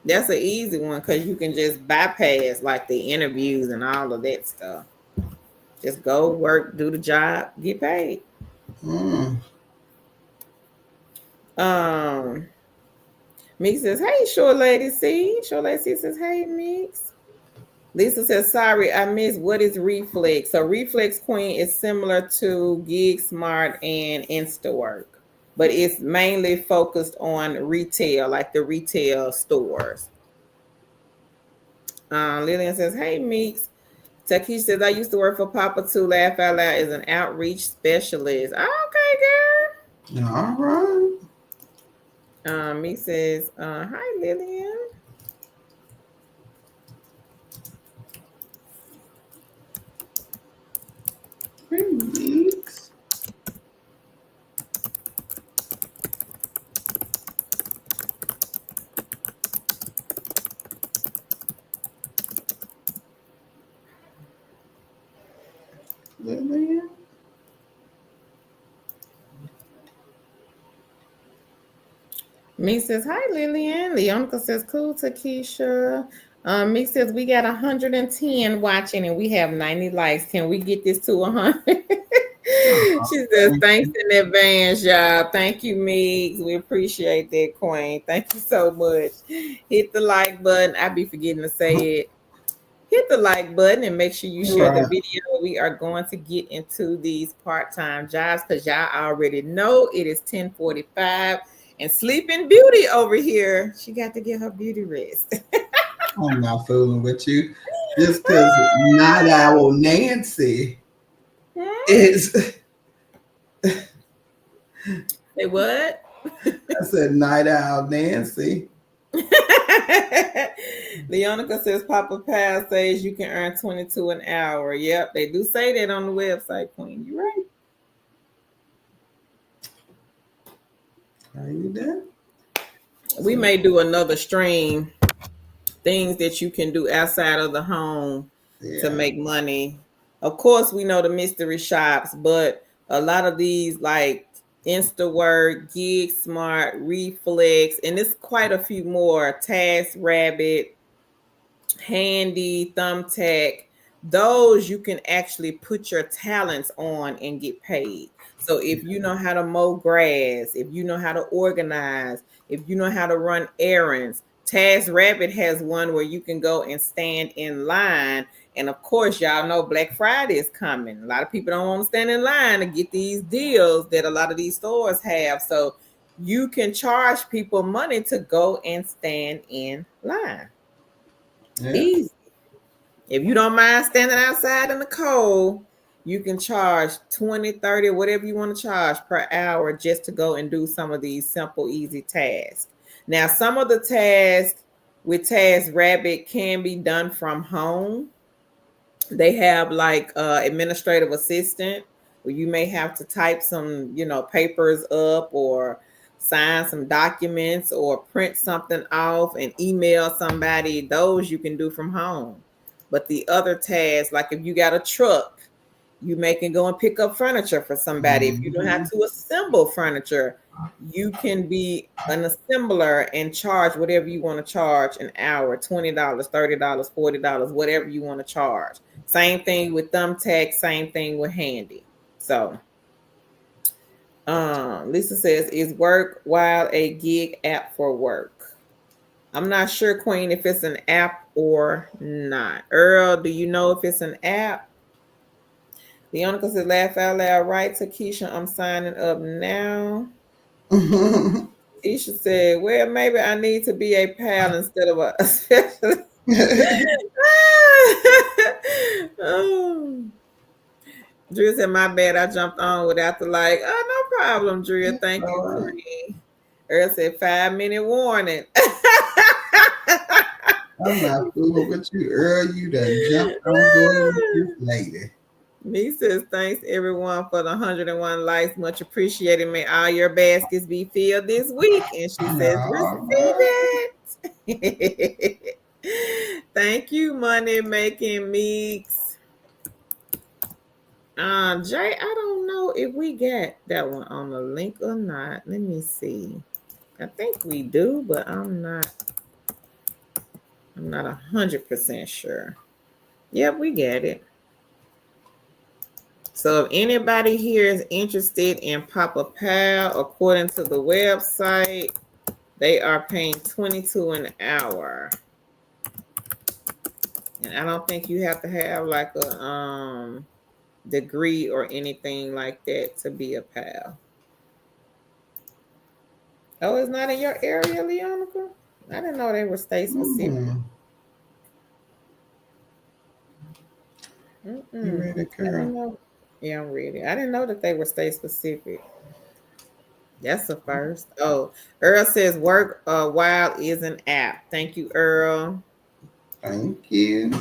That's an easy one because you can just bypass like the interviews and all of that stuff. Just go work, do the job, get paid. Mm. Meeks says, "Hey, Short Lady C." Short Lady C says, "Hey, Meeks." Lisa says, "Sorry, I missed. What is Reflex?" So Reflex Queen is similar to Gig Smart and InstaWork, but it's mainly focused on retail, like the retail stores. Lillian says, "Hey, Meeks." Takesh says, "I used to work for Papa too. Laugh Out Loud as an outreach specialist." Okay, All right. girl. Meeks says, "Hi, Lillian." Weeks. Lillian. Meek says, "Hi, Lillian." Leonica says, "Cool, Takesha." Meek says, "We got 110 watching and we have 90 likes. Can we get this to 100? She says, "Thanks in advance, y'all." Thank you, Meeks. We appreciate that, Queen. Thank you so much. Hit the like button. I be forgetting to say it. Hit the like button and make sure you share the video. We are going to get into these part-time jobs because y'all already know it is 10:45 and Sleeping Beauty over here. She got to get her beauty rest. I'm not fooling with you. Just because Night Owl Nancy is, Say what? I said Night Owl Nancy. Leonica says, "Papa Pal says you can earn 22 an hour." Yep, they do say that on the website, Queen. You're right. Are you there? We may do another stream, things that you can do outside of the home to make money. Of course, we know the mystery shops, but a lot of these like InstaWork, Gig Smart, Reflex, and there's quite a few more. Task Rabbit, Handy, Thumbtack. those you can actually put your talents on and get paid. So if you know how to mow grass, if you know how to organize, if you know how to run errands, Taz Rabbit has one where you can go and stand in line. And of course, y'all know Black Friday is coming. A lot of people don't want to stand in line to get these deals that a lot of these stores have. So you can charge people money to go and stand in line. Yeah. Easy. If you don't mind standing outside in the cold, you can charge 20, 30, whatever you want to charge per hour just to go and do some of these simple, easy tasks. Now, some of the tasks with Task Rabbit can be done from home. They have like administrative assistant where you may have to type some, papers up or sign some documents or print something off and email somebody. Those you can do from home. But the other tasks, like if you got a truck, you may can go and pick up furniture for somebody. If you know how to assemble furniture, you can be an assembler and charge whatever you want to charge an hour, $20, $30, $40, whatever you want to charge. Same thing with thumbtack, same thing with handy. So Lisa says, is work while a gig app for work? I'm not sure, Queen, if it's an app or not. Earl, do you know if it's an app? Leonica says, laugh out loud, right, Takesha? I'm signing up now. Tisha said, well, maybe I need to be a pal instead of a specialist. Oh. Drew said, my bad, I jumped on without the like. Oh, no problem, Drew. Thank you, Queen. Earl said, 5-minute warning. I'm not fooling with you, Earl. You done jumped on board with this lady. Me says, thanks everyone for the 101 likes. Much appreciated. May all your baskets be filled this week. And she says, receive it. Thank you, Money Making Meeks. Jay, I don't know if we got that one on the link or not. Let me see. I think we do, but I'm not 100% sure. Yep, we get it. So if anybody here is interested in Papa Pal, according to the website, they are paying $22 an hour. And I don't think you have to have like a degree or anything like that to be a pal. Oh, it's not in your area, Leonica? I didn't know they were state specific. You ready, girl? Yeah, I'm ready. I didn't know that they were state specific. That's a first. Oh, Earl says work while is an app. Thank you, Earl. Thank you.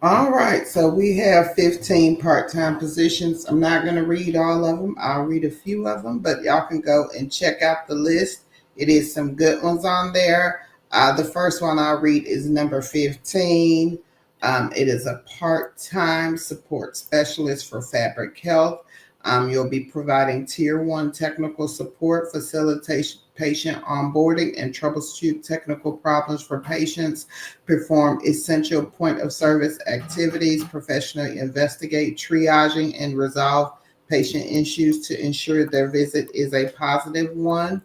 All right, so we have 15 part-time positions. I'm not going to read all of them. I'll read a few of them, but y'all can go and check out the list. It is some good ones on there. The first one I'll read is number 15. It is a part-time support specialist for Fabric Health. You'll be providing Tier 1 technical support, facilitation, patient onboarding, and troubleshoot technical problems for patients, perform essential point-of-service activities, professionally investigate, triaging, and resolve patient issues to ensure their visit is a positive one.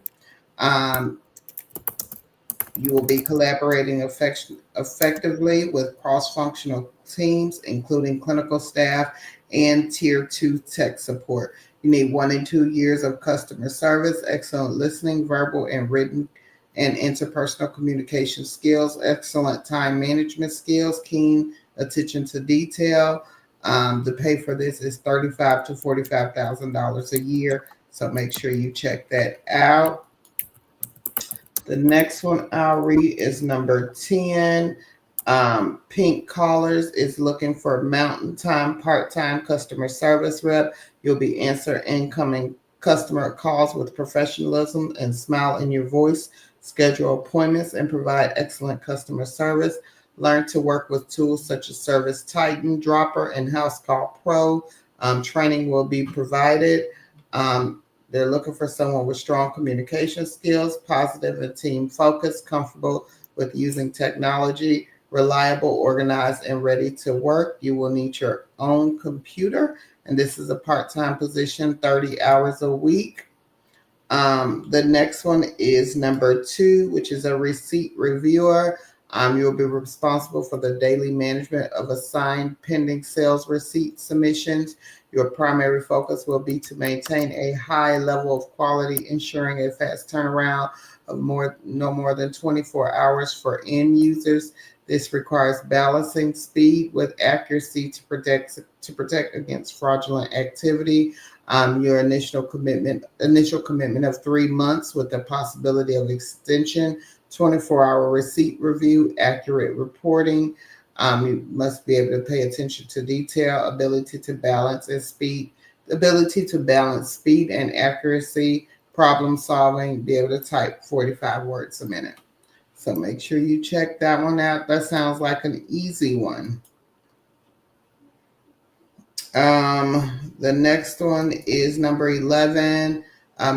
You will be collaborating effectively with cross-functional teams, including clinical staff and Tier 2 tech support. You need 1 and 2 years of customer service, excellent listening, verbal and written and interpersonal communication skills, excellent time management skills, keen attention to detail. The pay for this is $35,000 to $45,000 a year, so make sure you check that out. The next one I'll read is number 10. Pink Collars is looking for Mountain Time part-time customer service rep. You'll be answering incoming customer calls with professionalism and smile in your voice, schedule appointments, and provide excellent customer service. Learn to work with tools such as Service Titan, Dropper, and House Call Pro. Training will be provided. They're looking for someone with strong communication skills, positive and team focus, comfortable with using technology, reliable, organized, and ready to work. You will need your own computer, and this is a part-time position, 30 hours a week. The next one is number 2, which is a receipt reviewer. You'll be responsible for the daily management of assigned pending sales receipt submissions. Your primary focus will be to maintain a high level of quality, ensuring a fast turnaround of no more than 24 hours for end users. This requires balancing speed with accuracy to protect against fraudulent activity. Your initial commitment of 3 months with the possibility of extension, 24-hour receipt review, accurate reporting. You must be able to pay attention to detail, ability to balance speed and accuracy, problem solving, be able to type 45 words a minute. So make sure you check that one out. That sounds like an easy one. The next one is number 11.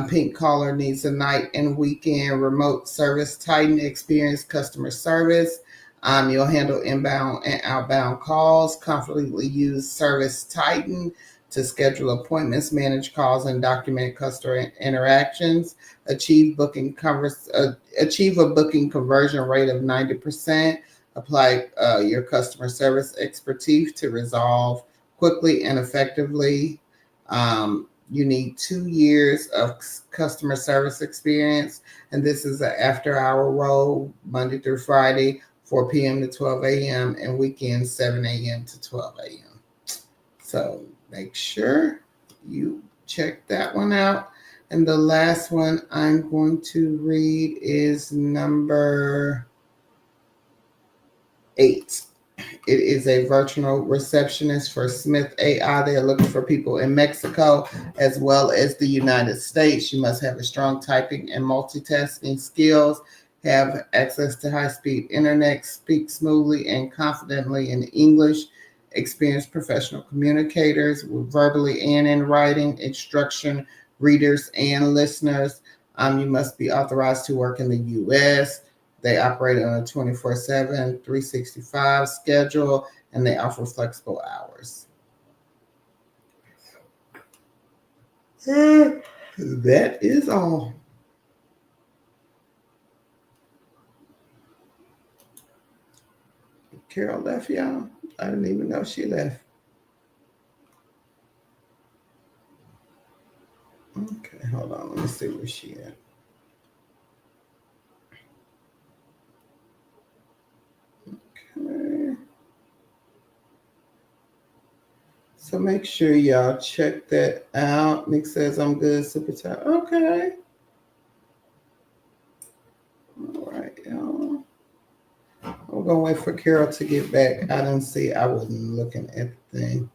Pink collar needs a night and weekend remote service Titan experienced customer service. You'll handle inbound and outbound calls, confidently use Service Titan to schedule appointments, manage calls, and document customer interactions. Achieve a booking conversion rate of 90%. Apply your customer service expertise to resolve quickly and effectively. You need 2 years of customer service experience, and this is an after-hour role, Monday through Friday, 4 p.m. to 12 a.m., and weekends, 7 a.m. to 12 a.m. So make sure you check that one out. And the last one I'm going to read is number 8. It is a virtual receptionist for Smith AI. They are looking for people in Mexico as well as the United States. You must have a strong typing and multitasking skills, have access to high-speed internet, speak smoothly and confidently in English, experienced professional communicators, verbally and in writing, instruction readers and listeners. You must be authorized to work in the U.S. They operate on a 24/7, 365 schedule, and they offer flexible hours. That is all. Carol left, y'all. I didn't even know she left. Okay, hold on. Let me see where she at. Okay. So make sure y'all check that out. Nick says I'm good. Super tight. Okay. All right, y'all. We're gonna wait for Carol to get back. I didn't see. I wasn't looking at the thing.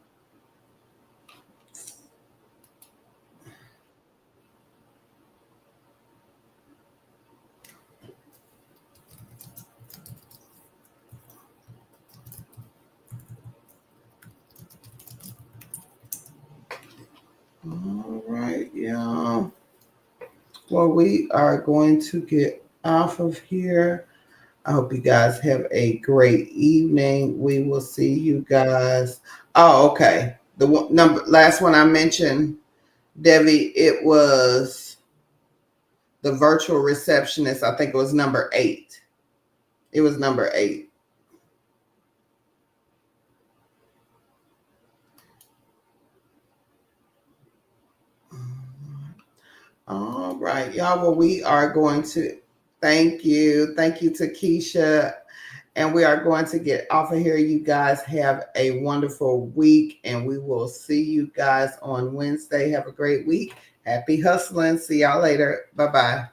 All right, y'all. Well, we are going to get off of here. I hope you guys have a great evening. We will see you guys. Oh, okay. The last one I mentioned, Debbie, it was the virtual receptionist. I think it was number 8. It was number 8. All right, y'all. Well, we are going to thank you. Thank you to Keisha. And we are going to get off of here. You guys have a wonderful week, and we will see you guys on Wednesday. Have a great week. Happy hustling. See y'all later. Bye-bye.